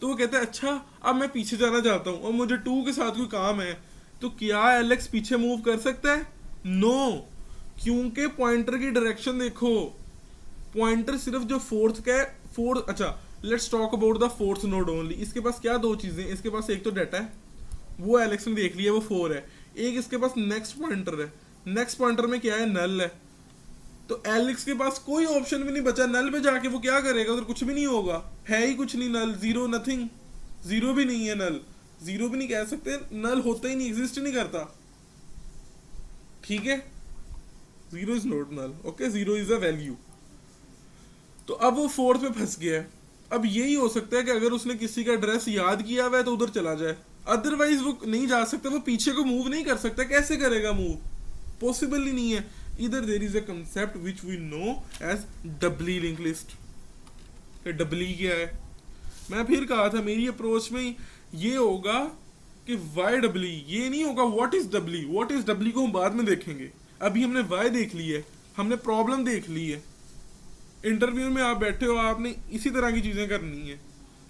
तो वो कहता है अच्छा अब मैं पीछे जाना चाहता हूँ और मुझे 2 के साथ कोई काम है, तो क्या एलेक्स पीछे मूव कर सकता है? नो, क्योंकि पॉइंटर की डायरेक्शन देखो, पॉइंटर सिर्फ जो फोर्थ का है, फोर्थ, अच्छा let's talk about the fourth node only. इसके पास क्या दो चीजें, इसके पास एक तो डाटा है, वो एलेक्स ने देख लिया, वो 4 है, एक इसके पास नेक्स्ट पॉइंटर है, नेक्स्ट पॉइंटर में क्या है, नल है। तो एलेक्स के पास कोई ऑप्शन भी नहीं बचा, नल पे जाके वो क्या करेगा, उधर कुछ भी नहीं होगा, है ही कुछ नहीं, नल, जीरो, नथिंग, जीरो भी नहीं है, नल जीरो भी नहीं कह सकते, नल होता ही नहीं, एग्जिस्ट नहीं करता, ठीक है, zero is not null, okay, zero is a value. तो अब वो 4 पे फंस गया है। अब यही हो सकता है कि अगर उसने किसी का एड्रेस याद किया हुआ है तो उधर चला जाए, अदरवाइज वो नहीं जा सकता, वो पीछे को मूव नहीं कर सकता, कैसे करेगा मूव, पॉसिबल ही नहीं है। इधर there is a concept which we know as doubly link list. Doubly क्या है, मैं फिर कहा था मेरी अप्रोच में ये होगा कि वाई डबली, ये नहीं होगा what is Dabali, what is डबली को हम बाद में देखेंगे, अभी हमने वाई देख ली है, हमने प्रॉब्लम देख ली है। इंटरव्यू में आप बैठे हो, आपने इसी तरह की चीजें करनी है,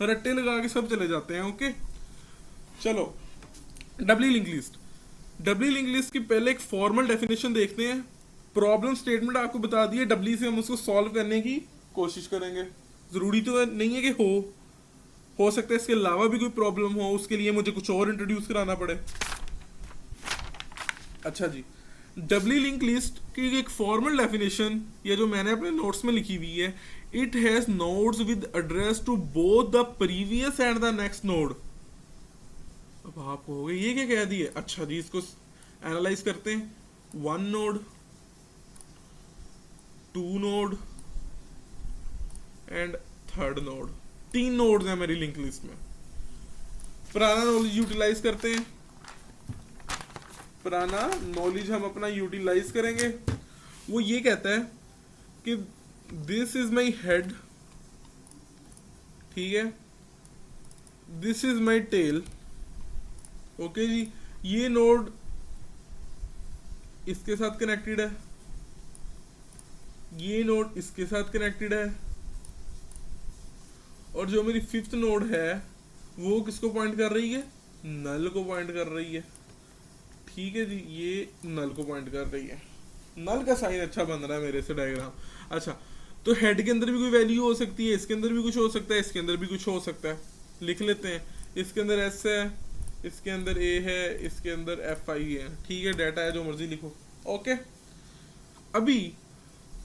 रट्टे लगा के सब चले जाते हैं, ओके। चलो डबली लिंक लिस्ट, डबली लिंक लिस्ट की पहले एक फॉर्मल डेफिनेशन देखते हैं। प्रॉब्लम स्टेटमेंट आपको बता दिए, डबली से हम उसको सॉल्व करने की कोशिश करेंगे। जरूरी तो नहीं है कि हो सकता है इसके अलावा भी कोई प्रॉब्लम हो, उसके लिए मुझे कुछ और इंट्रोड्यूस कराना पड़े। अच्छा जी, डबली लिंक लिस्ट की एक फॉर्मल डेफिनेशन, ये जो मैंने अपने नोट्स में लिखी हुई है, it has nodes with address to both the previous and the next node. अब आप कहोगे ये क्या कह दिए, अच्छा जी इसको एनालाइज करते हैं। 1 node, 2 node and 3rd node, 3 nodes हैं मेरी लिंक लिस्ट में। पुराना नॉलेज यूटिलाइज करते हैं, पुराना नॉलेज हम अपना यूटिलाइज करेंगे। वो ये कहता है कि दिस इज माई हेड, ठीक है, this is my tail, okay जी, ये नोड इसके साथ कनेक्टेड है, ये नोड इसके साथ कनेक्टेड है, और जो मेरी 5th नोड है वो किसको पॉइंट कर रही है, नल को पॉइंट कर रही है, ठीक है जी, ये नल को पॉइंट कर रही है। नल का साइन अच्छा बन रहा है मेरे से डायग्राम। अच्छा, तो हेड के अंदर भी कोई वैल्यू हो सकती है, इसके अंदर भी कुछ हो सकता है, इसके अंदर भी कुछ हो सकता है, लिख लेते हैं। इसके अंदर एस है, इसके अंदर ए है, इसके अंदर एफ आई है, ठीक है, डाटा है, जो मर्जी लिखो, ओके। अभी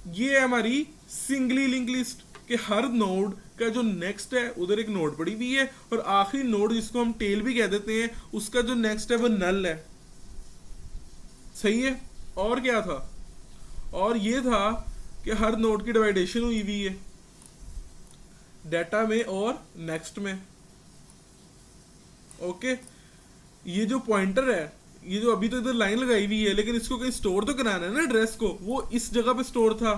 ये है हमारी सिंगली लिंक लिस्ट के हर नोड का जो नेक्स्ट है उधर एक नोड पड़ी हुई है, और आखिरी नोड जिसको हम टेल भी कह देते हैं उसका जो नेक्स्ट है वो नल है, सही है। और क्या था, और ये था कि हर नोड की डिवाइडेशन हुई हुई है डाटा में और नेक्स्ट में, ओके। ये जो पॉइंटर है, ये जो अभी तो इधर लाइन लगाई हुई है, लेकिन इसको कहीं स्टोर तो कराना है ना एड्रेस को, वो इस जगह पे स्टोर था,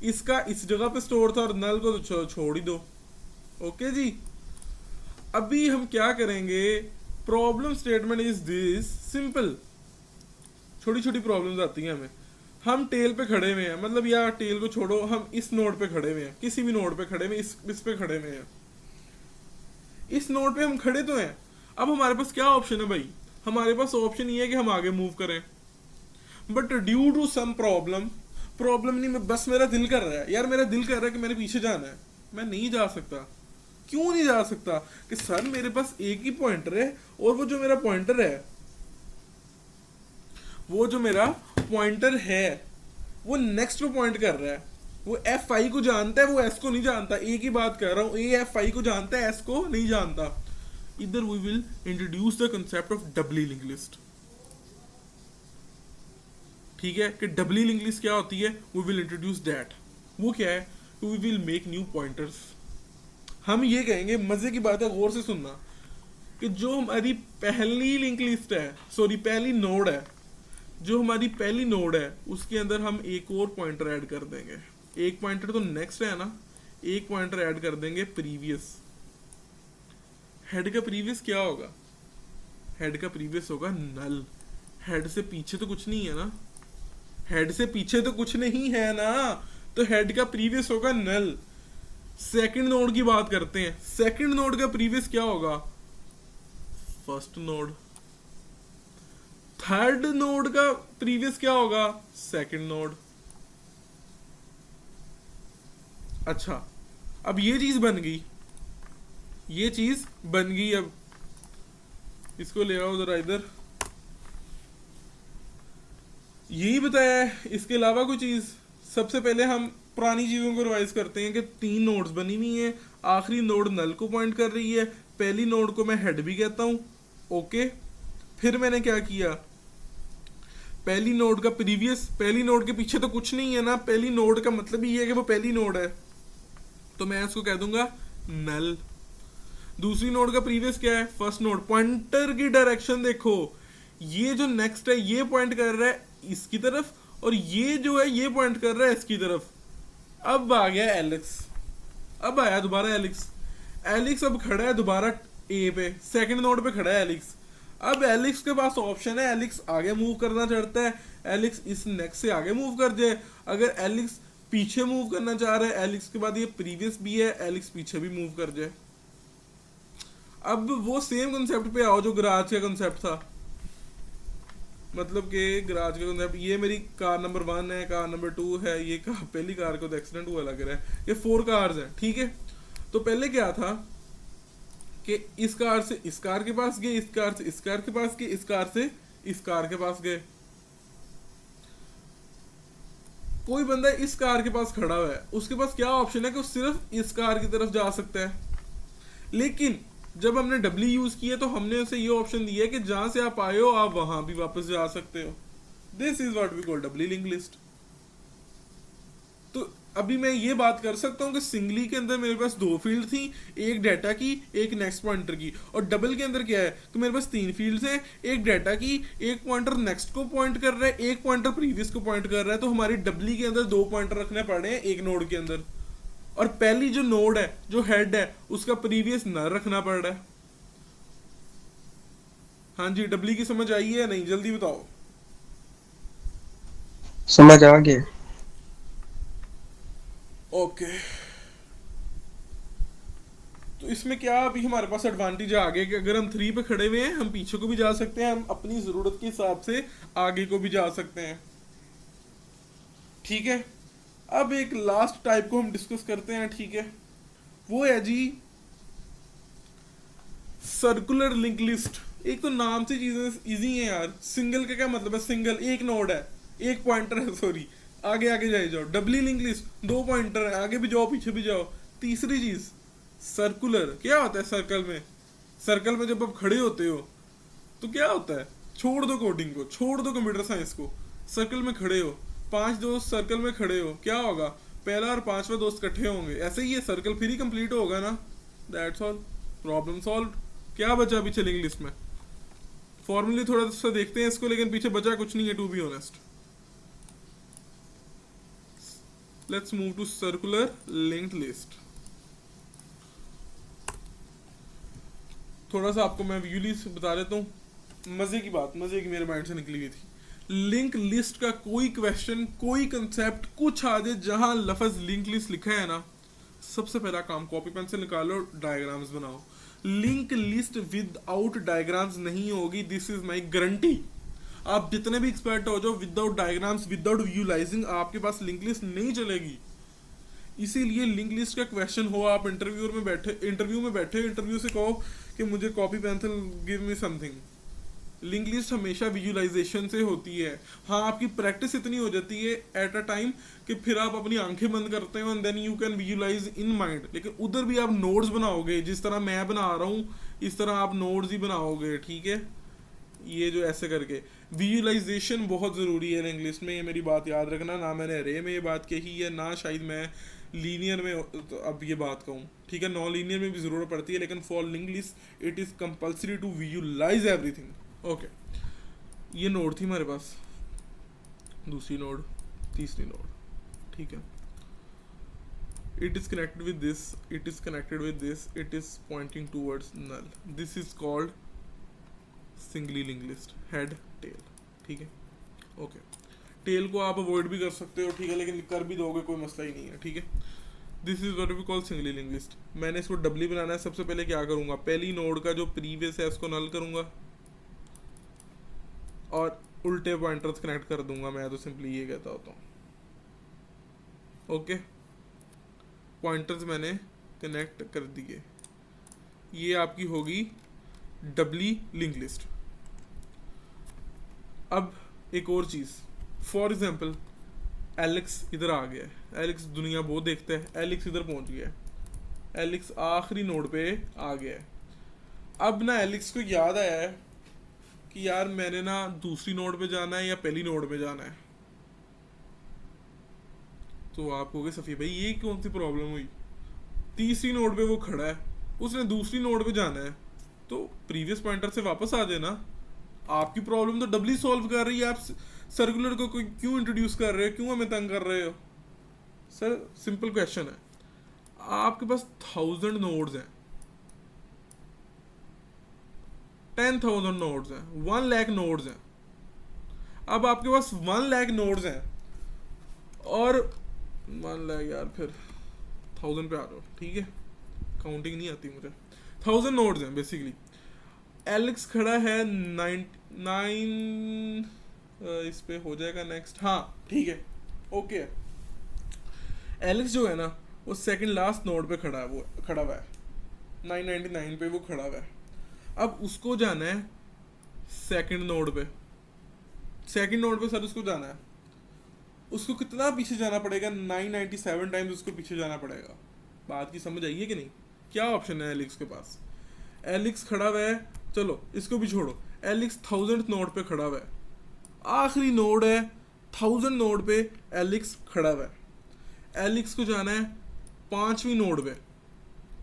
इसका इस जगह पे स्टोर था, और नल को तो छोड़ ही दो, ओके जी। अभी हम क्या करेंगे, problem statement is this simple. छोटी छोटी प्रॉब्लम्स आती हैं हमें। हम टेल पे खड़े हुए हैं, मतलब यार टेल को छोड़ो, हम इस नोड पे खड़े हुए हैं, किसी भी नोड पे खड़े हुए, इस पे खड़े हुए हैं, इस नोड पे हम खड़े तो हैं। अब हमारे पास क्या ऑप्शन है भाई? हमारे पास ऑप्शन ये है कि हम आगे मूव करें, but due to some problem नहीं, मैं बस मेरा दिल कर रहा है यार, मेरा दिल कर रहा है कि मैंने पीछे जाना है, मैं नहीं जा सकता। क्यों नहीं जा सकता? कि सर मेरे पास एक ही पॉइंटर है, और वो जो मेरा पॉइंटर है, वो जो मेरा पॉइंटर है वो नेक्स्ट पे पॉइंट कर रहा है। वो एफ आई को जानता है, वो एस को नहीं जानता। एक ही बात कर रहा हूं, ए एफ आई को जानता है, एस को नहीं जानता। इधर we will introduce the concept of doubly link list. ठीक है, कि डबली लिंक लिस्ट क्या होती है? We will introduce that. वो क्या है? We will make new pointers. हम ये कहेंगे, मजे की बात है, गौर से सुनना, कि जो हमारी पहली लिंक लिस्ट है, सॉरी पहली नोड है, जो हमारी पहली नोड है, उसके अंदर हम एक और पॉइंटर ऐड कर देंगे। एक पॉइंटर तो नेक्स्ट है ना, एक पॉइंटर ऐड कर देंगे प्रीवियस। हेड का प्रीवियस क्या होगा? हेड का प्रीवियस होगा नल। हेड से पीछे तो कुछ नहीं है ना, हेड से पीछे तो कुछ नहीं है ना, तो हेड का प्रीवियस होगा नल। सेकंड नोड की बात करते हैं, सेकंड नोड का प्रीवियस क्या होगा? First node. थर्ड नोड का प्रीवियस क्या होगा? Second node. अच्छा, अब ये चीज बन गई, ये चीज बन गई। अब इसको ले आओ जरा इधर। यही बताया है, इसके अलावा कोई चीज? सबसे पहले हम पुरानी चीजों को रिवाइज करते हैं कि 3 नोड्स बनी हुई हैं, आखिरी नोड नल को पॉइंट कर रही है, पहली नोड को मैं हेड भी कहता हूं। ओके, फिर मैंने क्या किया? पहली नोड का प्रीवियस, पहली नोड के पीछे तो कुछ नहीं है ना, पहली नोड का मतलब ही है कि वो पहली नोड है, तो मैं इसको कह दूंगा नल। दूसरी नोड का प्रीवियस क्या है? First node. पॉइंटर की डायरेक्शन देखो, ये जो नेक्स्ट है ये पॉइंट कर रहा है इसकी तरफ, और ये जो है ये पॉइंट कर रहा है इसकी तरफ। अब आ गया एलेक्स, अब आया दोबारा एलेक्स। एलेक्स अब खड़ा है दोबारा ए पे, सेकंड नोड पे खड़ा है एलेक्स। अब एलेक्स के पास ऑप्शन है, एलेक्स आगे मूव करना चाहता है, एलेक्स इस नेक्स्ट से आगे मूव कर जाए। अगर एलेक्स पीछे मूव करना चाह रहा है, एलेक्स के बाद ये प्रीवियस भी है, एलेक्स पीछे भी मूव कर जाए। अब वो सेम कंसेप्ट पे आओ जो गराज का कंसेप्ट था, मतलब कि गराज का कंसेप्ट, ये मेरी कार नंबर 1 है, कार नंबर 2 है, ये कार, पहली कार को तो एक्सीडेंट हुआ लग रहा है, ये 4 कार्स हैं। ठीक है, तो पहले क्या था कि इस कार से इस कार के पास गए, इस कार से इस कार के पास गए, इस कार से इस कार के पास गए। कोई बंदा इस कार के पास खड़ा हुआ है, उसके पास क्या ऑप्शन है कि वो सिर्फ इस कार की तरफ जा सकता है। लेकिन जब हमने डब्ल्यू यूज किया तो हमने उसे ये ऑप्शन दिया है कि जहां से आप आए हो आप वहां भी वापस जा सकते हो। This is what we call W link list. तो अभी मैं ये बात कर सकता हूँ कि सिंगली के अंदर मेरे पास 2 फील्ड थी, एक डाटा की, एक नेक्स्ट पॉइंटर की, और डबल के अंदर क्या है कि मेरे पास 3 फील्ड्स हैं, एक डाटा की, एक पॉइंटर नेक्स्ट को पॉइंट कर रहा है, एक पॉइंटर प्रीवियस को पॉइंट कर रहा है। तो हमारी डबली के अंदर 2 पॉइंटर रखने पड़े हैं एक नोड के अंदर, और पहली जो नोड है, जो हेड है, उसका प्रीवियस न रखना पड़ रहा है। हाँ जी, डबली की समझ आई है? नहीं, जल्दी बताओ। समझ आ गया। ओके, तो इसमें क्या अभी हमारे पास एडवांटेज आ गया कि अगर हम 3 पे खड़े हुए हैं, हम पीछे को भी जा सकते हैं, हम अपनी जरूरत के हिसाब से आगे को भी जा सकते हैं। ठीक है, अब एक लास्ट टाइप को हम डिस्कस करते हैं। ठीक है, वो है जी सर्कुलर लिंक लिस्ट। एक तो नाम से चीजें इजी हैं यार। सिंगल का क्या मतलब है? सिंगल, एक नोड है, एक पॉइंटर है, सॉरी, आगे आगे जाए जाओ। डबली लिंक लिस्ट, 2 पॉइंटर है, आगे भी जाओ पीछे भी जाओ। तीसरी चीज सर्कुलर। क्या होता है सर्कल में? सर्कल में जब आप खड़े होते हो तो क्या होता है? छोड़ दो कोडिंग को, छोड़ दो कंप्यूटर साइंस को, सर्कल में खड़े हो, 5 दोस्त सर्कल में खड़े हो, क्या होगा? पहला और 5वां दोस्त इकट्ठे होंगे, ऐसे ही ये सर्कल फिर ही कंप्लीट होगा ना। That's all, problem solve. क्या बचा अभी चलेंगे लिस्ट में? फॉर्मली थोड़ा सा देखते हैं इसको, लेकिन पीछे बचा कुछ नहीं है to be honest. Let's move to circular linked list. थोड़ा सा आपको मैं विजुअली बता देता हूँ, मज़े की बात, मज़े की मेरे माइंड से निकली हुई थी। लिंक लिस्ट का कोई क्वेश्चन, कोई कंसेप्ट, कुछ आ जाए जहाँ लफ्ज़ लिंक लिस्ट लिखा है ना, सबसे पहला काम कॉपी पेन से निकालो, डायग्राम्स बनाओ। लिंक लिस्ट विदाउट डायग्राम्स नहीं होगी, दिस इज माई गारंटी। आप जितने भी एक्सपर्ट हो जाओ, विदाउट डायग्राम्स, विदाउट विजुअलाइजिंग आपके पास लिंक लिस्ट नहीं चलेगी। इसीलिए लिंक लिस्ट का क्वेश्चन हो, आप इंटरव्यू में बैठे इंटरव्यू से कहो कि मुझे copy pencil give me something. Link list हमेशा विजुअलाइजेशन से होती है। हाँ, आपकी प्रैक्टिस इतनी हो जाती है एट अ टाइम कि फिर आप अपनी आंखें बंद करते हो and then you can visualize in mind, लेकिन उधर भी आप नोट्स बनाओगे, जिस तरह मैं बना रहा हूँ इस तरह आप नोट्स ही बनाओगे, ठीक है। ये जो ऐसे करके विजुअलाइजेशन बहुत ज़रूरी है लिंक लिस्ट में, ये मेरी बात याद रखना। ना मैंने अरे में ये बात कही है, ना शायद मैं लीनियर में तो अब ये बात कहूँ, ठीक है। नॉन लीनियर में भी ज़रूरत पड़ती है, लेकिन for link list it is compulsory to visualize everything. Okay, ये नोड थी हमारे पास, दूसरी नोड, तीसरी नोड, ठीक है। It is connected with this, it is connected with this, it is pointing towards null, this is called singly link list, head tail, ठीक है। ओके, टेल को आप अवॉइड भी कर सकते हो, ठीक है, लेकिन कर भी दोगे कोई मसला ही नहीं है, ठीक है। This is what we call singly link list. मैंने इसको डबली बनाना है, सबसे पहले क्या करूँगा, पहली नोड का जो प्रीवियस है उसको नल करूँगा और उल्टे पॉइंटर्स कनेक्ट कर दूंगा। मैं तो सिंपली ये कहता होता हूँ, ओके। पॉइंटर्स मैंने कनेक्ट कर दिए, ये आपकी होगी डबली लिंक लिस्ट। अब एक और चीज़, फॉर एग्जांपल एलेक्स इधर आ गया है, एलेक्स दुनिया बहुत देखता है, एलेक्स इधर पहुंच गया है, एलेक्स आखिरी नोड पे आ गया है। अब ना एलेक्स को याद आया है कि यार मैंने ना दूसरी नोड पे जाना है या पहली नोड पे जाना है। तो आप कहोगे सफ़ी भाई ये कौन सी प्रॉब्लम हुई, तीसरी नोड पे वो खड़ा है, उसने दूसरी नोड पे जाना है, तो प्रीवियस पॉइंटर से वापस आ जाए ना। आपकी प्रॉब्लम तो डबली सॉल्व कर रही है, आप सर्कुलर को कोई क्यों इंट्रोड्यूस कर रहे हो, क्यों हमें तंग कर रहे हो। सर सिंपल क्वेश्चन है, आपके पास 1000 नोड्स हैं, 10,000 नोड्स हैं, 1 लाख नोड्स हैं। अब आपके पास 1 लाख नोड्स हैं और 1 लाख यार फिर 1000 पे आ जाओ, ठीक है, काउंटिंग नहीं आती मुझे। 1000 नोड्स हैं बेसिकली। एलेक्स खड़ा है 9 इस पे हो जाएगा नेक्स्ट, हाँ ठीक है, ओके। एलेक्स जो है ना वो सेकंड लास्ट नोड पे खड़ा है, वो खड़ा हुआ है 999 पे वो खड़ा हुआ है। अब उसको जाना है सेकंड नोड पे, सेकंड नोड पे सर उसको जाना है, उसको कितना पीछे जाना पड़ेगा, 997 टाइम्स उसको पीछे जाना पड़ेगा। बात की समझ आई है कि नहीं। क्या ऑप्शन है एलेक्स के पास, एलेक्स खड़ा हुआ है, चलो इसको भी छोड़ो, एलेक्स 1000th नोड पे खड़ा हुआ है, आखिरी नोड है 1000 नोड पे एलेक्स खड़ा हुआ है। एलेक्स को जाना है 5वीं नोड पे,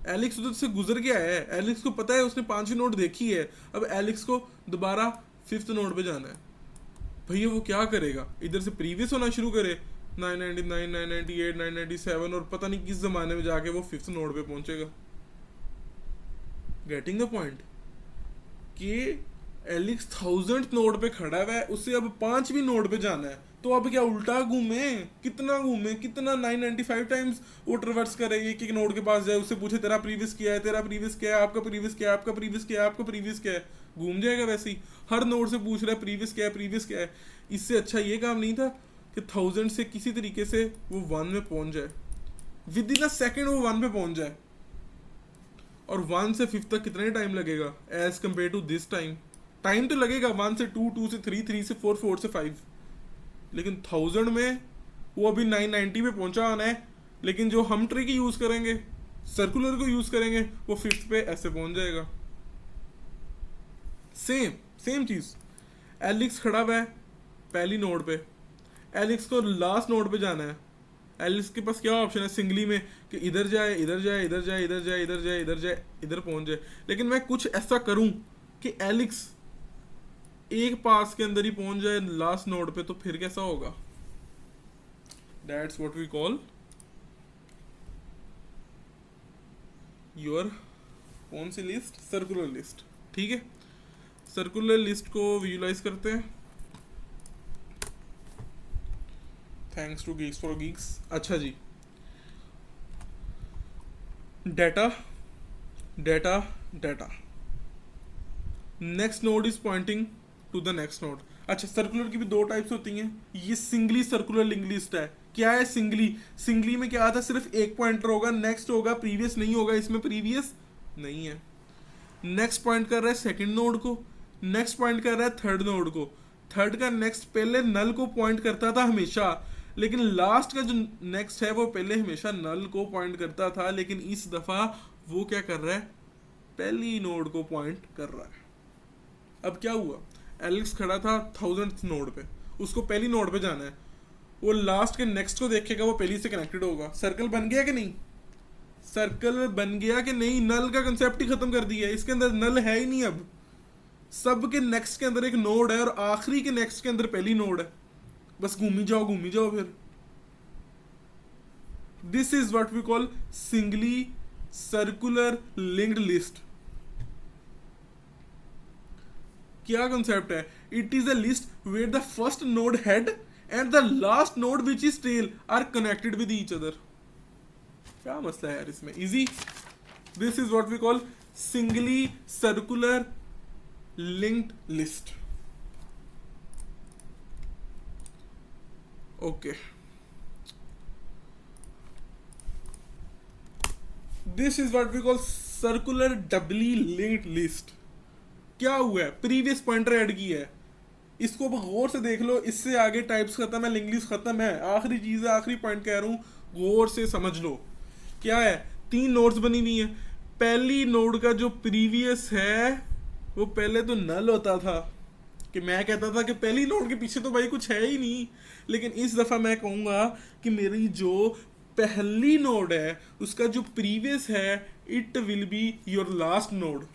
एलेक्स उधर से गुजर के आया है, एलेक्स को पता है उसने 5वीं नोड देखी है, अब एलेक्स को दोबारा 5th नोड पे जाना है। भैया वो क्या करेगा, इधर से प्रीवियस होना शुरू करे 999, 998, 997 और पता नहीं किस जमाने में जाके वो 5th नोड पे पहुंचेगा। गेटिंग द पॉइंट कि एलेक्स 1000th नोड पे खड़ा हुआ है, उससे अब 5वीं नोड पे जाना है, तो अब क्या उल्टा घूमे, कितना 995 टाइम्स वो ट्रवर्स करे, एक एक नोड के पास जाए, उससे पूछे तेरा प्रीवियस क्या है, तेरा प्रीवियस क्या है, आपका प्रीवियस क्या है, आपका प्रीवियस क्या है, आपका प्रीवियस क्या है, घूम जाएगा। वैसे ही हर नोड से पूछ रहा है प्रीवियस क्या है, प्रीवियस क्या है। इससे अच्छा ये काम नहीं था कि 1000 से किसी तरीके से वो 1 में पहुंच जाए, विद इन अ सेकेंड वो 1 पे पहुंच जाए। और 1 से 5 तक कितना टाइम लगेगा as compare to this time, time तो लगेगा 1 से 2, 2 से 3, 3 से 4, 4 से 5, लेकिन 1000 में वो अभी 990 पे पहुंचा आना है, लेकिन जो हम ट्री की यूज़ करेंगे, सर्कुलर को यूज़ करेंगे, वो 5th पे ऐसे पहुंच जाएगा। सेम चीज़, एलेक्स खड़ा हुआ है पहली नोड पे, एलेक्स को लास्ट नोड पे जाना है, एलेक्स के पास क्या ऑप्शन है सिंगली में कि इधर जाए, इधर जाए, इधर जाए, इधर जाए, इधर जाए, इधर जाए, इधर पहुंच जाए। लेकिन मैं कुछ ऐसा करूं कि एलेक्स एक पास के अंदर ही पहुंच जाए लास्ट नोड पे, तो फिर कैसा होगा। That's what we call your कौन सी लिस्ट? Circular list. ठीक है, सर्कुलर लिस्ट को विजुलाइज करते हैं। Thanks to Geeks for Geeks. अच्छा जी, data data data, next node is pointing to the next node. अच्छा, सर्कुलर की भी दो टाइप्स होती हैं। ये सिंगली सर्कुलर लिंक लिस्ट है। क्या है सिंगली? सिंगली में क्या आता है, सिर्फ एक पॉइंटर होगा, नेक्स्ट होगा, प्रीवियस नहीं होगा, इसमें प्रीवियस नहीं है। नेक्स्ट पॉइंट कर रहा है सेकंड नोड को, नेक्स्ट पॉइंट कर रहा है थर्ड नोड को। थर्ड का नेक्स्ट पहले नल को पॉइंट करता था हमेशा, लेकिन लास्ट का जो नेक्स्ट है वो पहले हमेशा नल को पॉइंट करता था, लेकिन इस दफा वो क्या कर रहा है, पहली नोड को पॉइंट कर रहा है। अब क्या हुआ, एलेक्स खड़ा था 1000th नोड पे, उसको पहली नोड पे जाना है, वो लास्ट के नेक्स्ट को देखेगा, वो पहली से कनेक्टेड होगा। सर्कल बन गया कि नहीं? सर्कल बन गया कि नहीं? नल का कंसेप्ट ही खत्म कर दिया है, इसके अंदर नल है ही नहीं। अब सब के नेक्स्ट के अंदर एक नोड है और आखिरी के नेक्स्ट के अंदर पहली नोड है, बस घूमी जाओ फिर। This is what we call singly circular linked list. क्या कंसेप्ट है? It is a list where the first node head and the last node which is tail are connected with each other. क्या मसला है यार इसमें? Easy. This is what we call singly circular linked list. Okay, this is what we call circular doubly linked list. क्या हुआ है, previous pointer add की है, इसको गौर से देख लो, इससे आगे टाइप्स खत्म है, लिंक लिस्ट खत्म है। आखिरी चीज है, आखिरी पॉइंट कह रहा हूं, गौर से समझ लो। क्या है, 3 नोड्स बनी हुई है। पहली नोड का जो प्रीवियस है वो पहले तो नल होता था, कि मैं कहता था कि पहली नोड के पीछे तो भाई कुछ है ही नहीं, लेकिन इस दफा मैं कहूंगा कि मेरी जो पहली नोड है उसका जो प्रीवियस है it will be your last node.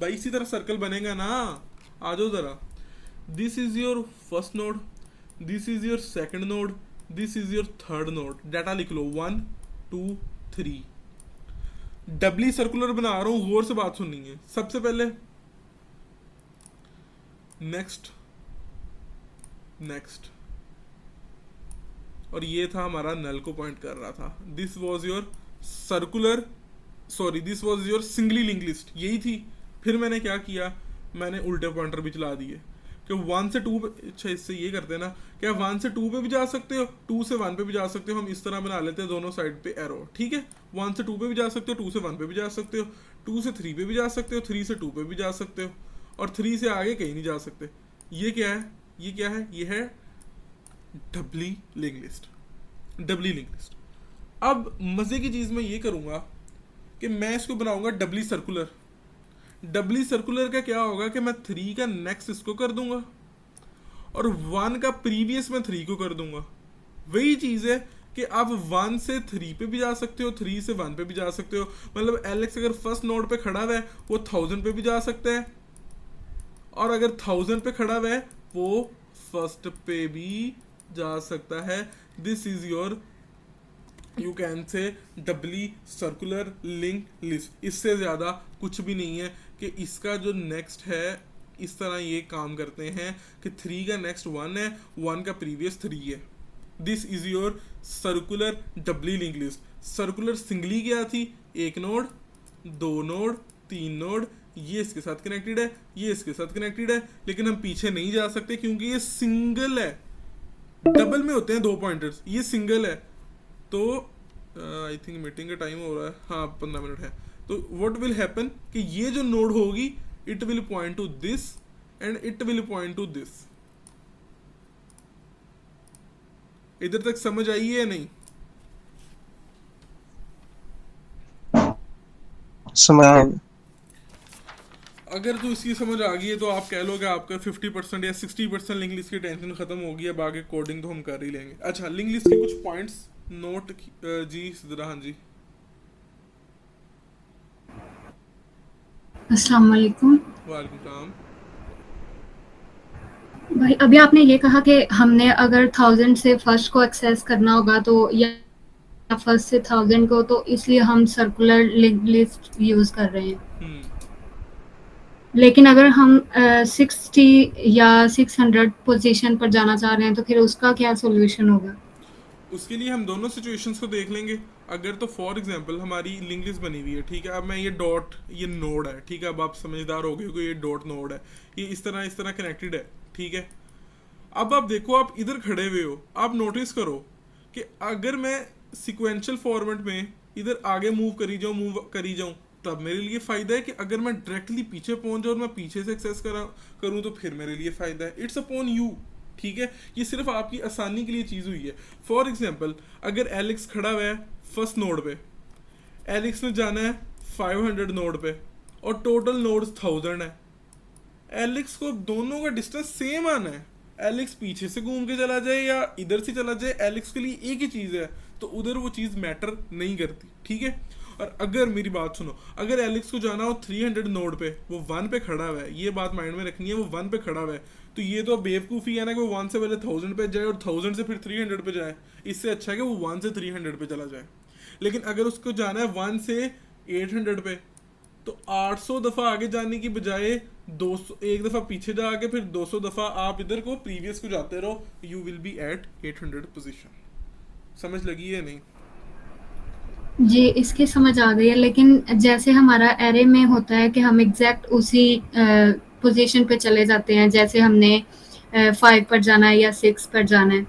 भाई इसी तरह सर्कल बनेगा ना, आ जाओ जरा। This is your first node, this is your second node, this is your third node. Data लिख लो 1 2 3। डबली सर्कुलर बना रहा हूं, गौर से बात सुननी है। सबसे पहले नेक्स्ट नेक्स्ट, और ये था हमारा नल को पॉइंट कर रहा था। This was your circular, sorry this was your singly link list, यही थी। फिर मैंने क्या किया, मैंने उल्टे पॉइंटर भी चला दिए कि 1 से 2 पे। अच्छा, इससे ये करते हैं ना, क्या 1 से 2 पे भी जा सकते हो, 2 से 1 पे भी जा सकते हो। हम इस तरह बना लेते हैं दोनों साइड पे एरो, ठीक है। 1 से 2 पे भी जा सकते हो, 2 से 1 पे भी जा सकते हो, 2 से 3 पे भी जा सकते हो, 3 से 2 पे भी जा सकते हो, और 3 से आगे कहीं नहीं जा सकते। ये क्या है, ये क्या है, ये है डबली लिंक लिस्ट, डबली लिंक लिस्ट। अब मजे की चीज मैं ये करूंगा कि मैं इसको बनाऊंगा डबली सर्कुलर। डबली सर्कुलर का क्या होगा कि मैं 3 का नेक्स्ट इसको कर दूंगा और 1 का प्रीवियस मैं 3 को कर दूंगा। वही चीज है कि आप 1 से 3 पे भी जा सकते हो, 3 से 1 पे भी जा सकते हो। मतलब एलेक्स अगर फर्स्ट नोड पे खड़ा हुआ है वो 1000 पे भी जा सकता है, और अगर 1000 पे खड़ा हुआ है वो फर्स्ट पे भी जा सकता है। This is your, you can say, doubly circular link list. इससे ज़्यादा कुछ भी नहीं है कि इसका जो नेक्स्ट है इस तरह ये काम करते हैं कि 3 का नेक्स्ट 1 है, 1 का प्रीवियस 3 है। This is your circular doubly link list. Circular singly क्या थी, 1 नोड 2 नोड 3 नोड, ये इसके साथ कनेक्टेड है, ये इसके साथ कनेक्टेड है, लेकिन हम पीछे नहीं जा सकते क्योंकि ये सिंगल है। डबल में होते हैं 2 पॉइंटर्स, ये सिंगल है। तो आई थिंक मीटिंग का टाइम हो रहा है, हाँ 15 मिनट है। तो व्हाट विल हैपन कि ये जो नोड होगी it will point two this and it will point two this. इधर तक समझ आई है या नहीं? समझ। अगर तो इसकी समझ आ गई है तो आप कह लो कि आपका 50% या 60% लिंक लिस्ट की टेंशन खत्म होगी। अब आगे कोडिंग तो हम कर ही लेंगे। अच्छा, लिंक लिस्ट के कुछ पॉइंट्स नोट जी जरा। हाँ जी, अस्सलाम वालेकुम। वालेकुम सलाम। भाई अभी आपने ये कहा कि हमने अगर 1000 से फर्स्ट को एक्सेस करना होगा तो या फर्स्ट से 1000 को, तो इसलिए हम सर्कुलर लिंक लिस्ट यूज़ कर रहे हैं। हम्म। लेकिन अगर हम 60 या 600 पोजीशन पर जाना चाह रहे हैं तो फिर उसका क्या सॉल्यूशन होगा? उसके लिए हम दोनों सिचुएशंस को देख लेंगे। अगर तो फॉर एग्जांपल हमारी लिंक लिस्ट बनी हुई है, ठीक है, अब मैं ये डॉट, ये नोड है, ठीक है, अब आप समझदार हो गए कि ये डॉट नोड है, ये इस तरह कनेक्टेड है, ठीक है। अब आप देखो, आप इधर खड़े हुए हो, आप नोटिस करो कि अगर मैं सिक्वेंशियल फॉर्मेट में इधर आगे मूव करी जाऊं, तब मेरे लिए फायदा है कि अगर मैं डायरेक्टली पीछे पहुंच जाऊं और मैं पीछे से एक्सेस करूं तो फिर मेरे लिए फायदा है। इट्स अपॉन यू, ठीक है। ये सिर्फ आपकी आसानी के लिए चीज हुई है। फॉर एग्जाम्पल, अगर एलेक्स खड़ा हुआ है फर्स्ट नोड पे, एलेक्स ने जाना है 500 नोड पे और टोटल नोड्स 1000 है, एलेक्स को दोनों का डिस्टेंस सेम आना है। एलेक्स पीछे से घूम के चला जाए या इधर से चला जाए, एलेक्स के लिए एक ही चीज़ है, तो उधर वो चीज़ मैटर नहीं करती, ठीक है। और अगर मेरी बात सुनो, अगर एलेक्स को जाना हो 300 नोड पे, वो 1 पे खड़ा हुआ है, ये बात माइंड में रखनी है, वो 1 पे खड़ा हुआ है, तो ये तो बेवकूफ़ी है ना कि वो 1 से पहले 1000 पे जाए और 1000 से फिर 300 पे जाए। इससे अच्छा है कि वो 1 से 300 पे चला जाए। लेकिन अगर उसको जाना है 1 से 800 पे, तो 800 दफा आगे जाने की बजाय 200, एक दफा पीछे जाके फिर 200 दफा आप इधर को प्रीवियस को जाते रहो, you will be at 800 position. समझ लगी है नहीं? जी, इसकी समझ आ गई है, लेकिन जैसे हमारा एरे में होता है कि हम एग्ज़ैक्ट उसी पोज़ीशन पे चले जाते हैं, जैसे हमने 5 पर जाना है या 6 पर जाना है,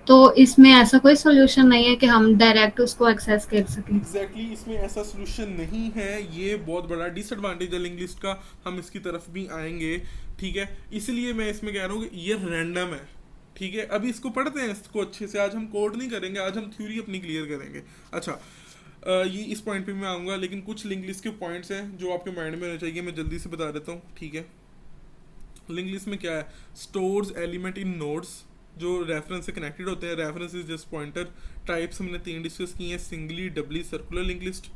तो इसमें ऐसा कोई सॉल्यूशन नहीं है कि हम डायरेक्ट उसको एक्सेस कर सकें? एग्जैक्टली exactly, इसमें ऐसा सोल्यूशन नहीं है, ये बहुत बड़ा डिसएडवांटेज है लिंक लिस्ट का, हम इसकी तरफ भी आएंगे, ठीक है। इसलिए मैं इसमें कह रहा हूँ कि ये रैंडम है, ठीक है। अभी इसको पढ़ते हैं इसको अच्छे से, आज हम कोड नहीं करेंगे, आज हम थ्योरी अपनी क्लियर करेंगे। अच्छा, ये इस पॉइंट पे मैं आऊँगा, लेकिन कुछ लिंक लिस्ट के पॉइंट्स हैं जो आपके माइंड में होने चाहिए, मैं जल्दी से बता देता हूँ, ठीक है। लिंक लिस्ट में क्या है? स्टोर्स एलिमेंट इन नोड्स जो रेफरेंस से कनेक्टेड होते हैं, reference is just pointer. Types हमने 3 डिस्कस की हैं, singly, doubly, circular link list.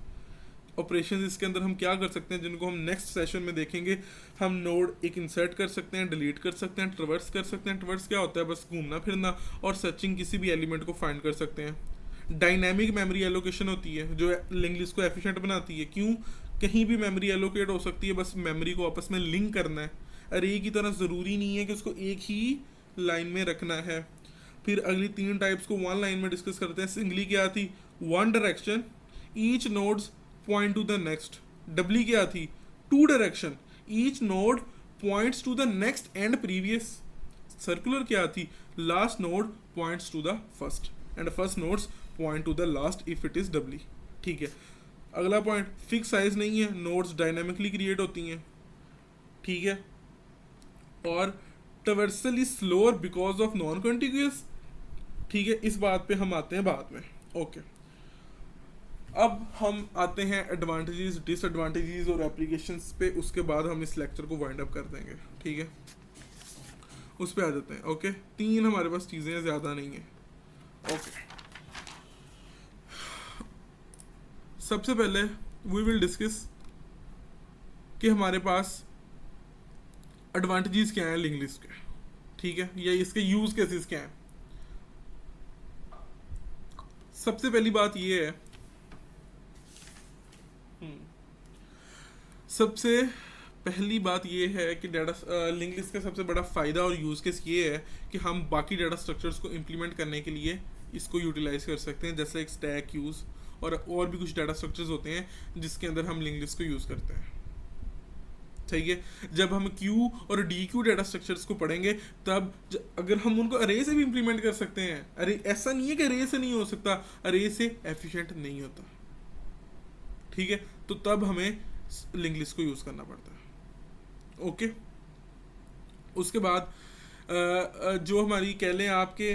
Operation इसके अंदर हम क्या कर सकते हैं जिनको हम नेक्स्ट सेशन में देखेंगे। हम नोड एक इंसर्ट कर सकते हैं, डिलीट कर सकते हैं, ट्रवर्स कर सकते हैं। ट्रवर्स क्या होता है? बस घूमना फिरना। और सर्चिंग किसी भी एलिमेंट को फाइंड कर सकते हैं। डायनामिक मेमोरी एलोकेशन होती है जो लिंक लिस्ट को एफिशिएंट बनाती है। क्यों? कहीं भी मेमोरी एलोकेट हो सकती है, बस मेमोरी को आपस में लिंक करना है। अरे की तरह ज़रूरी नहीं है कि उसको एक ही लाइन में रखना है। फिर अगली 3 टाइप्स को 1 लाइन में डिस्कस करते हैं। सिंगली क्या थी? 1 direction, each nodes point to the next. Doubly क्या थी? 2 direction, each node points to the next and previous. Circular क्या थी? Last node points to the first and first nodes point to the last if it is doubly, ठीक है। अगला point, fix size नहीं है, nodes dynamically create होती हैं, ठीक है। और traversal is slower because of non contiguous, ठीक है। इस बात पे हम आते हैं बाद में, ओके। अब हम आते हैं एडवांटेजेस, डिसएडवांटेजेस और एप्लीकेशंस पे, उसके बाद हम इस लेक्चर को वाइंड अप कर देंगे, ठीक है। उस पे आ जाते हैं, ओके। 3 हमारे पास चीज़ें हैं, ज़्यादा नहीं है, ओके। सबसे पहले वी विल डिस्कस कि हमारे पास एडवांटेजेस क्या हैं लिंक लिस्ट के, ठीक है, या इसके यूज केसेस क्या हैं। सबसे पहली बात ये है, सबसे पहली बात ये है कि डाटा लिंक लिस्ट का सबसे बड़ा फ़ायदा और यूज़ केस ये है कि हम बाकी डाटा स्ट्रक्चर्स को इम्प्लीमेंट करने के लिए इसको यूटिलाइज कर सकते हैं, जैसे एक स्टैक यूज़ और भी कुछ डाटा स्ट्रक्चर्स होते हैं जिसके अंदर हम लिंक लिस्ट को यूज़ करते हैं, ठीक है। जब हम क्यू और डी क्यू डाटा स्ट्रक्चर्स को पढ़ेंगे तब अगर हम उनको अरे से भी इम्प्लीमेंट कर सकते हैं, अरे ऐसा नहीं है कि अरे से नहीं हो सकता, अरे से एफिशिएंट नहीं होता, ठीक है। तो तब हमें लिंक लिस्ट को यूज़ करना पड़ता है, ओके। उसके बाद जो हमारी कह लें आपके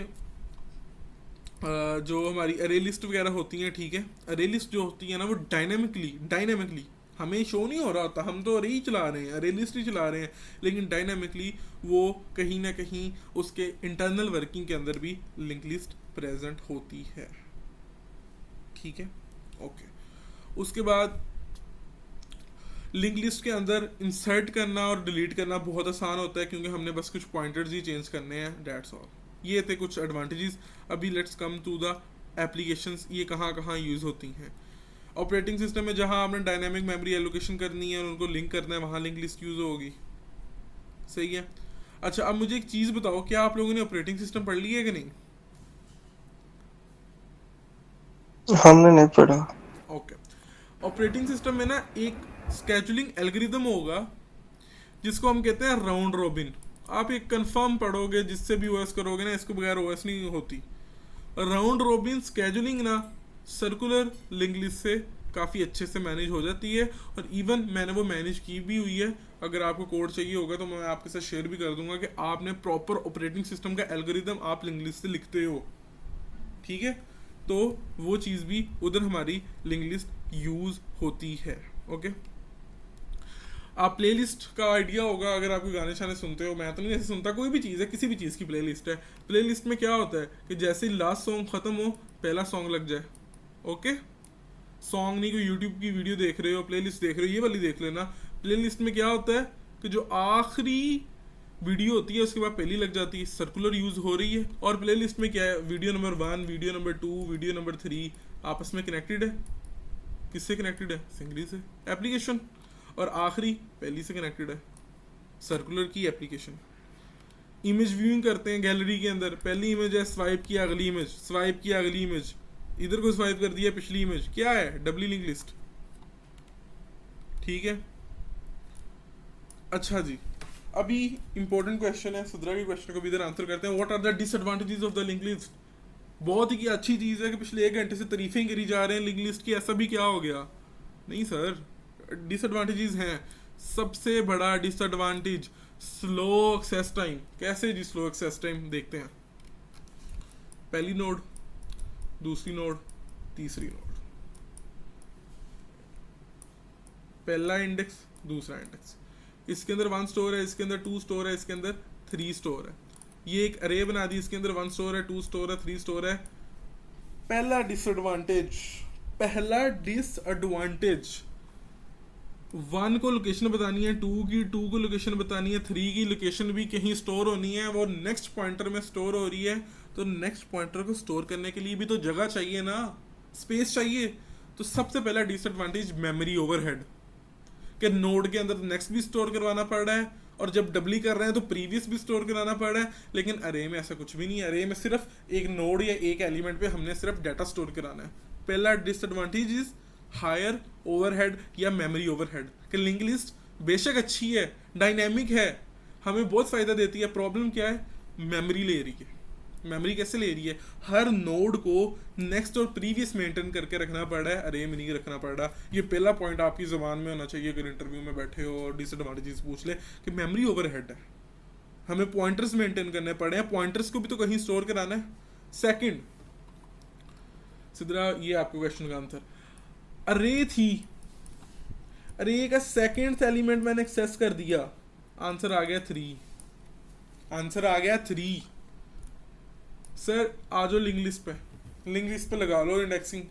जो हमारी अरे लिस्ट वगैरह होती हैं, ठीक है। अरे लिस्ट जो होती है ना, वो डायनेमिकली हमें शो नहीं हो रहा होता, हम तो अरे ही चला रहे हैं, अरे लिस्ट ही चला रहे हैं, लेकिन डायनेमिकली वो कहीं ना कहीं उसके इंटरनल वर्किंग के अंदर भी लिंक लिस्ट प्रेजेंट होती है, ठीक है, ओके। उसके बाद लिंक लिस्ट के अंदर इंसर्ट करना और डिलीट करना बहुत आसान होता है, क्योंकि हमने बस कुछ पॉइंटर्स ही चेंज करने हैं, डेट्स ऑल। ये थे कुछ एडवांटेजेस। अभी let's come to the applications ये कहाँ कहाँ यूज़ होती हैं। ऑपरेटिंग सिस्टम में जहाँ आपने डायनामिक मेमोरी एलोकेशन करनी है और उनको लिंक करना है, वहाँ लिंक लिस्ट यूज़ होगी। सही है। अच्छा, अब मुझे एक चीज़ बताओ, क्या आप लोगों ने ऑपरेटिंग सिस्टम पढ़ लिया है कि नहीं? हमने नहीं पढ़ा। ओके। ऑपरेटिंग सिस्टम में ना एक स्केजुलिंग एल्गोरिदम होगा जिसको हम कहते हैं राउंड रॉबिन। आप एक कंफर्म पढ़ोगे, जिससे भी ओएस करोगे ना, इसको बगैर ओएस नहीं होती। राउंड रॉबिन स्केजुलिंग ना सर्कुलर लिंक लिस्ट से काफ़ी अच्छे से मैनेज हो जाती है, और इवन मैंने वो मैनेज की भी हुई है। अगर आपको कोड चाहिए होगा तो मैं आपके साथ शेयर भी कर दूंगा कि आपने प्रॉपर ऑपरेटिंग सिस्टम का एल्गोरिदम आप लिंक लिस्ट से लिखते हो, ठीक है। तो वो चीज़ भी उधर हमारी लिंक लिस्ट यूज़ होती है। ओके, आप प्लेलिस्ट का आइडिया होगा, अगर आप कोई गाने शाने सुनते हो, मैं तो नहीं ऐसे सुनता, कोई भी चीज़ है, किसी भी चीज़ की प्लेलिस्ट है। प्लेलिस्ट में क्या होता है कि जैसे ही लास्ट सॉन्ग ख़त्म हो पहला सॉन्ग लग जाए। ओके, सॉन्ग नहीं, कोई यूट्यूब की वीडियो देख रहे हो, प्लेलिस्ट देख रहे हो, ये वाली देख लेना। प्लेलिस्ट में क्या होता है कि जो आखिरी वीडियो होती है उसके बाद पहली लग जाती है, सर्कुलर यूज़ हो रही है। और प्लेलिस्ट में क्या है, video number 1, video number 2, video number 3 आपस में कनेक्टेड है। किससे कनेक्टेड है? सिंगली से, एप्लीकेशन। और आखिरी पहली से कनेक्टेड है, सर्कुलर की एप्लीकेशन। इमेज व्यूइंग करते हैं गैलरी के अंदर, पहली इमेज है, स्वाइप किया अगली इमेज, स्वाइप किया अगली इमेज, इधर को स्वाइप कर दिया पिछली इमेज, क्या है? डबली लिंक लिस्ट। ठीक है। अच्छा जी, अभी इंपॉर्टेंट क्वेश्चन है, सुधरा के क्वेश्चन को भी इधर आंसर करते हैं। What are the disadvantages of the link list? बहुत ही अच्छी चीज़ है कि पिछले 1 घंटे से तारीफें करी जा रहे हैं लिंक लिस्ट की, ऐसा भी क्या हो गया? नहीं सर, डिसएडवांटेजेस हैं। सबसे बड़ा डिसएडवांटेज स्लो एक्सेस टाइम। कैसे जी स्लो एक्सेस टाइम? देखते हैं। पहली नोड, दूसरी नोड, तीसरी नोड, पहला इंडेक्स, दूसरा इंडेक्स, इसके अंदर 1 स्टोर है, इसके अंदर 2 स्टोर है, इसके अंदर 3 स्टोर है। ये एक अरे बना दी, इसके अंदर 1 स्टोर है, 2 स्टोर है, 3 स्टोर है। पहला डिसएडवांटेज, 1 को लोकेशन बतानी है, 2 को लोकेशन बतानी है, 3 की लोकेशन भी कहीं स्टोर होनी है, वो नेक्स्ट पॉइंटर में स्टोर हो रही है। तो नेक्स्ट पॉइंटर को स्टोर करने के लिए भी तो जगह चाहिए ना, स्पेस चाहिए। तो सबसे पहला डिसएडवांटेज मेमोरी ओवरहेड, कि नोड के अंदर नेक्स्ट भी स्टोर करवाना पड़ रहा है, और जब डबली कर रहे हैं तो प्रीवियस भी स्टोर कराना पड़ रहा है। लेकिन अरे में ऐसा कुछ भी नहीं है। अरे में सिर्फ एक नोड या एक एलिमेंट पे हमने सिर्फ डाटा स्टोर कराना है। पहला डिसएडवांटेज इज हायर ओवरहेड या मेमोरी ओवरहेड। कि लिंक लिस्ट बेशक अच्छी है, डायनेमिक है, हमें बहुत फ़ायदा देती है, प्रॉब्लम क्या है? मेमोरी ले रही है। मेमोरी कैसे ले रही है? हर नोड को नेक्स्ट और प्रीवियस मेंटेन करके रखना पड़ रहा है, अरे में नहीं रखना पड़ रहा। ये पहला पॉइंट आपकी ज़बान में होना चाहिए अगर इंटरव्यू में बैठे हो और डिसएडवांटेजेस पूछ ले कि मेमोरी ओवरहेड है, हमें पॉइंटर्स मेंटेन करने पड़े हैं, पॉइंटर्स को भी तो कहीं स्टोर कराना है। सेकंड, सिद्धरा ये आपको क्वेश्चन का आंसर, अरे थी, अरे का सेकंड एलिमेंट मैंने एक्सेस कर दिया, आंसर आ गया 3, आंसर आ गया 3। सर आ जाओ लिंक लिस्ट पे, लिंक लिस्ट पे लगा लो इंडेक्सिंग।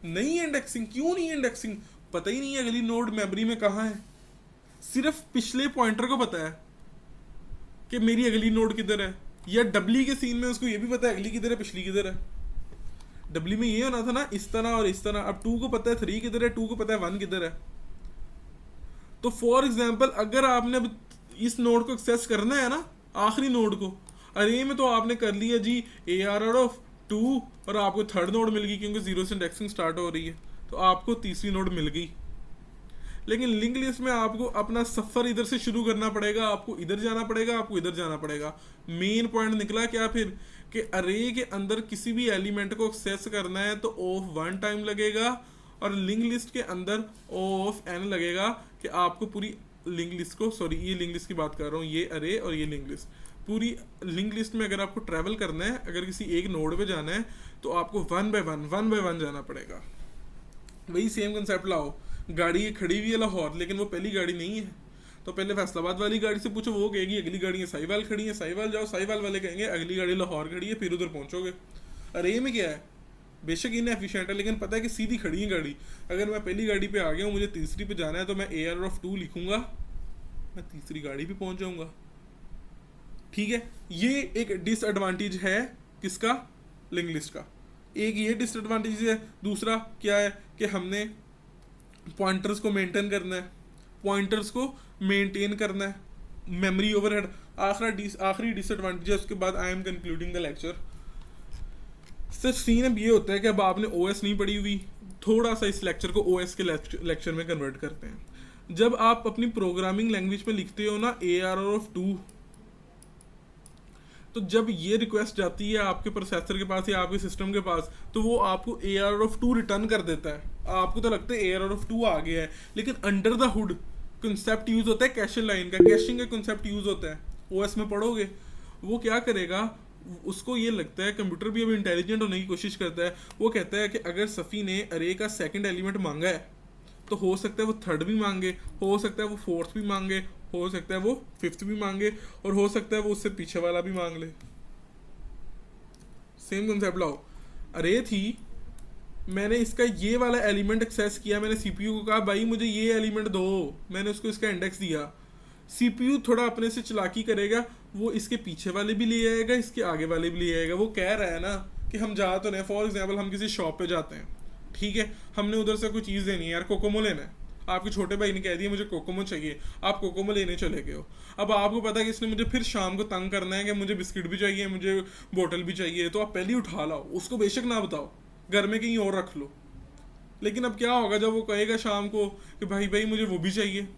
नहीं है इंडेक्सिंग, क्यों नहीं है इंडेक्सिंग? पता ही नहीं है अगली नोड मेमोरी में कहाँ है। सिर्फ पिछले पॉइंटर को पता है कि मेरी अगली नोड किधर है, या डबली के सीन में उसको ये भी पता है अगली किधर है, पिछली किधर है। डबली में ये होना था ना, इस तरह और इस तरह। अब 2 को पता है 3 किधर है, 2 को पता है 1 किधर है। तो फॉर एग्जाम्पल अगर आपने इस नोड को एक्सेस करना है ना, आखिरी नोड को, अरे में तो आपने कर लिया जी ARR ऑफ 2, और आपको थर्ड नोड मिल गई क्योंकि 0 से इंडेक्सिंग स्टार्ट हो रही है, तो आपको तीसरी नोड मिल गई। लेकिन लिंक लिस्ट में आपको अपना सफ़र इधर से शुरू करना पड़ेगा, आपको इधर जाना पड़ेगा, आपको इधर जाना पड़ेगा। मेन पॉइंट निकला क्या फिर, कि अरे के अंदर किसी भी एलिमेंट को एक्सेस करना है तो O ऑफ 1 टाइम लगेगा, और लिंक लिस्ट के अंदर O ऑफ n लगेगा, कि आपको पूरी लिंक लिस्ट को, सॉरी ये लिंक लिस्ट की बात कर रहा हूँ, ये अरे और ये लिंक लिस्ट, पूरी लिंक लिस्ट में अगर आपको ट्रैवल करना है, अगर किसी एक नोड पे जाना है तो आपको 1 बाय 1 जाना पड़ेगा। वही सेम कंसेप्ट लाओ, गाड़ी खड़ी हुई है लाहौर, लेकिन वो पहली गाड़ी नहीं है, तो पहले फैसलाबाद वाली गाड़ी से पूछो, वो कहेगी अगली गाड़ी है साहिवाल खड़ी है, साहिवाल जाओ, साहिवाल वाले कहेंगे अगली गाड़ी लाहौर खड़ी है, फिर उधर पहुंचोगे। अरे में क्या है, बेशक इन एफिशिएंट है, लेकिन पता है कि सीधी खड़ी है गाड़ी। अगर मैं पहली गाड़ी पे आ गया हूँ, मुझे तीसरी पे जाना है, तो मैं ARR ऑफ 2 लिखूंगा, मैं तीसरी गाड़ी पे पहुंच जाऊंगा। ठीक है, ये एक डिसएडवांटेज है किसका? लिंक लिस्ट का। एक ये डिसएडवांटेज है। दूसरा क्या है कि हमने पॉइंटर्स को मेंटेन करना है, पॉइंटर्स को मेंटेन करना है, मेमोरी ओवरहेड। आखिरी डिसएडवांटेज है, उसके बाद I am concluding the lecture. Sir सीन अब ये होता है कि अब आपने ओएस नहीं पढ़ी हुई, थोड़ा सा इस लेक्चर को ओएस के लेक्चर में कन्वर्ट करते हैं। जब आप अपनी प्रोग्रामिंग लैंग्वेज में लिखते हो ना ARR, तो जब ये रिक्वेस्ट जाती है आपके प्रोसेसर के पास या आपके सिस्टम के पास, तो वो आपको ARR रिटर्न कर देता है। आपको तो लगता है ARR आ गया है, लेकिन under the hood concept use होता है कैशे लाइन का, कैशिंग का कंसेप्ट यूज होता है। ओएस में पढ़ोगे वो क्या करेगा, उसको ये लगता है, कंप्यूटर भी अब इंटेलिजेंट होने की कोशिश करता है। वो कहता है कि अगर सफ़ी ने अरे का सेकंड एलिमेंट मांगा है, तो हो सकता है वो थर्ड भी मांगे, हो सकता है वो फोर्थ भी मांगे, हो सकता है वो फिफ्थ भी मांगे, और हो सकता है वो उससे पीछे वाला भी मांग ले। सेम कंसेप्ट लाओ, अरे थी, मैंने इसका ये वाला एलिमेंट एक्सेस किया, मैंने सीपीयू को कहा भाई मुझे ये एलिमेंट दो, मैंने उसको इसका इंडेक्स दिया। सीपीयू थोड़ा अपने से चालाकी करेगा, वो इसके पीछे वाले भी ले आएगा, इसके आगे वाले भी ले आएगा। वो कह रहा है ना कि हम जा तो नहीं, फॉर एग्जाम्पल हम किसी शॉप पे जाते हैं, ठीक है, हमने उधर से कोई चीज़ देनी है, यार कोकोमो लेना है, आपके छोटे भाई ने कह दिया मुझे कोकोमो चाहिए, आप कोकोमो लेने चले गए हो। अब आपको पता है कि इसने मुझे फिर शाम को तंग करना है कि मुझे बिस्किट भी चाहिए, मुझे बोतल भी चाहिए, तो आप पहले ही उठा लाओ, उसको बेशक ना बताओ, घर में कहीं और रख लो। लेकिन अब क्या होगा जब वो कहेगा शाम को कि भाई मुझे वो भी चाहिए,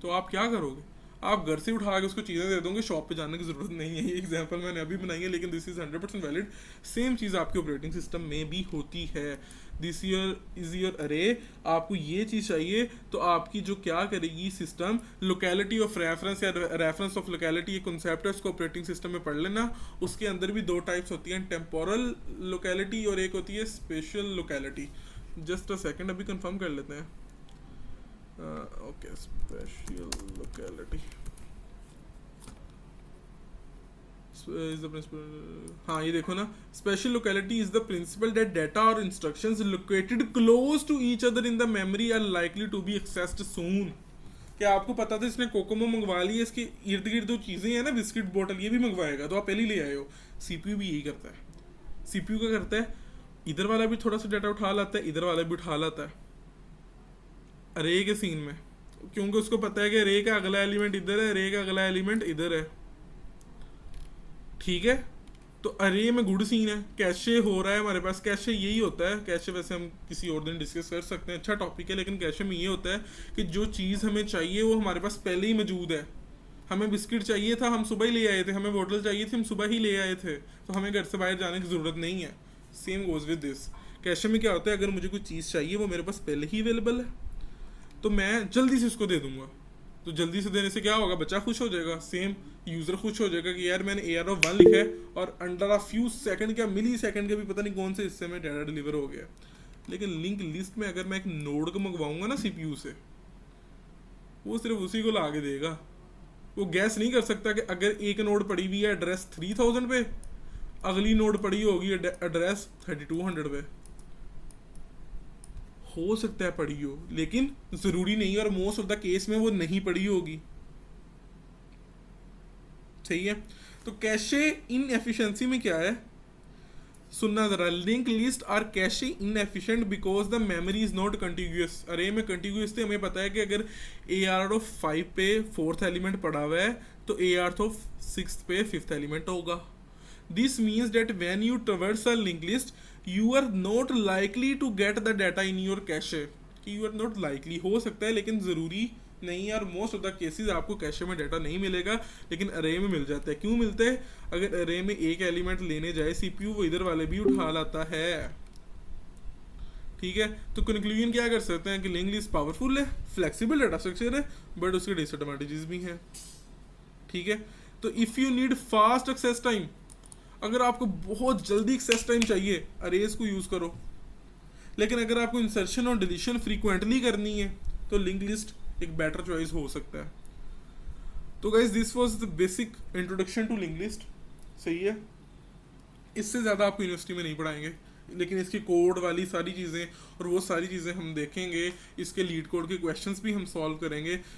तो आप क्या करोगे? आप घर से उठा के उसको चीज़ें दे दोगे, शॉप पे जाने की ज़रूरत नहीं है। ये एग्जांपल मैंने अभी बनाई है, लेकिन दिस इज़ 100% वैलिड। सेम चीज़ आपके ऑपरेटिंग सिस्टम में भी होती है। दिस इज़ योर अरे, आपको ये चीज़ चाहिए, तो आपकी जो क्या करेगी सिस्टम, लोकेलिटी ऑफ रेफरेंस या रेफरेंस ऑफ लोकेलिटी, एक कॉन्सेप्ट है, उसको ऑपरेटिंग सिस्टम में पढ़ लेना। उसके अंदर भी दो टाइप्स होती हैं, टेम्पोरल लोकेलिटी और एक होती है spatial locality. Just a second, अभी कंफर्म कर लेते हैं। Okay, spatial locality is the principle. हाँ ये देखो ना, spatial locality is the principle that data और instructions located close to each other in the memory are likely to be accessed soon. क्या आपको पता था इसने कोकोमो मंगवा ली है, इसके इर्द गिर्द जो चीज़ें हैं ना, बिस्किट बोतल, ये भी मंगवाएगा, तो आप पहले ही ले आए हो। सीपीयू भी यही करता है। सीपीयू क्या करता है, इधर वाला भी थोड़ा सा डाटा उठा लाता है, इधर वाला भी उठा लाता है अरे के सीन में, क्योंकि उसको पता है कि अरे का अगला एलिमेंट इधर है, अरे का अगला एलिमेंट इधर है, ठीक है। तो अरे में गुड सीन है, कैशे हो रहा है हमारे पास। कैशे यही होता है, कैशे वैसे हम किसी और दिन डिस्कस कर सकते हैं, अच्छा टॉपिक है, लेकिन कैशे में ये होता है कि जो चीज़ हमें चाहिए वो हमारे पास पहले ही मौजूद है। हमें बिस्किट चाहिए था, हम सुबह ही ले आए थे, हमें बोतल चाहिए थी, हम सुबह ही ले आए थे, तो हमें घर से बाहर जाने की ज़रूरत नहीं है। Same goes with this. Cache में क्या होता है, अगर मुझे कोई चीज़ चाहिए वो मेरे पास पहले ही अवेलेबल है, तो मैं जल्दी से उसको दे दूंगा। तो जल्दी से देने से क्या होगा, बच्चा खुश हो जाएगा, सेम यूज़र खुश हो जाएगा कि यार मैंने AR1 लिखा है और अंडर अ फ्यू सेकंड क्या मिली सेकंड के भी पता नहीं कौन से हिस्से में डाटा डिलीवर हो गया। लेकिन लिंक लिस्ट में अगर मैं एक नोड को मंगवाऊंगा ना CPU से, वो सिर्फ उसी को ला के देगा। वो गैस नहीं कर सकता कि अगर एक नोड पड़ी हुई है एड्रेस 3000 पे, अगली नोड पड़ी होगी एड्रेस 3200 पे। हो सकता है पड़ी हो, लेकिन ज़रूरी नहीं, और मोस्ट ऑफ द केस में वो नहीं पड़ी होगी। सही है। तो कैशे इनएफिशिएंसी में क्या है, सुनना जरा, link list are cache inefficient because the memory is not continuous. Array में कंटिन्यूअस थे, हमें पता है कि अगर AR5 पे 4th एलिमेंट पड़ा हुआ है, तो AR6 पे 5th एलिमेंट होगा। This means that when you traverse a link list you are not likely to get the data in your cache. कि यू आर नॉट लाइकली, हो सकता है लेकिन ज़रूरी नहीं है, और मोस्ट ऑफ द केसेस आपको कैशे में डाटा नहीं मिलेगा, लेकिन अरे में मिल जाता है। क्यों मिलता है, अगर अरे में एक एलिमेंट लेने जाए CPU, वो इधर वाले भी उठा लाता है, ठीक है। तो कंक्लूजन क्या कर सकते हैं कि लिंक लिस्ट पावरफुल है, फ्लेक्सिबल डाटा स्ट्रक्चर है, बट उसके डिसएडवांटेजेस भी हैं, ठीक है। तो if you need fast access time, अगर आपको बहुत जल्दी एक्सेस टाइम चाहिए, अरेज को यूज़ करो। लेकिन अगर आपको इंसर्शन और डिलीशन फ्रीक्वेंटली करनी है, तो लिंक लिस्ट एक बेटर चॉइस हो सकता है। तो guys this was the basic introduction to link list. सही है, इससे ज़्यादा आपको यूनिवर्सिटी में नहीं पढ़ाएंगे, लेकिन इसकी कोड वाली सारी चीज़ें और वो सारी चीज़ें हम देखेंगे, इसके लीड कोड के क्वेश्चंस भी हम सॉल्व करेंगे।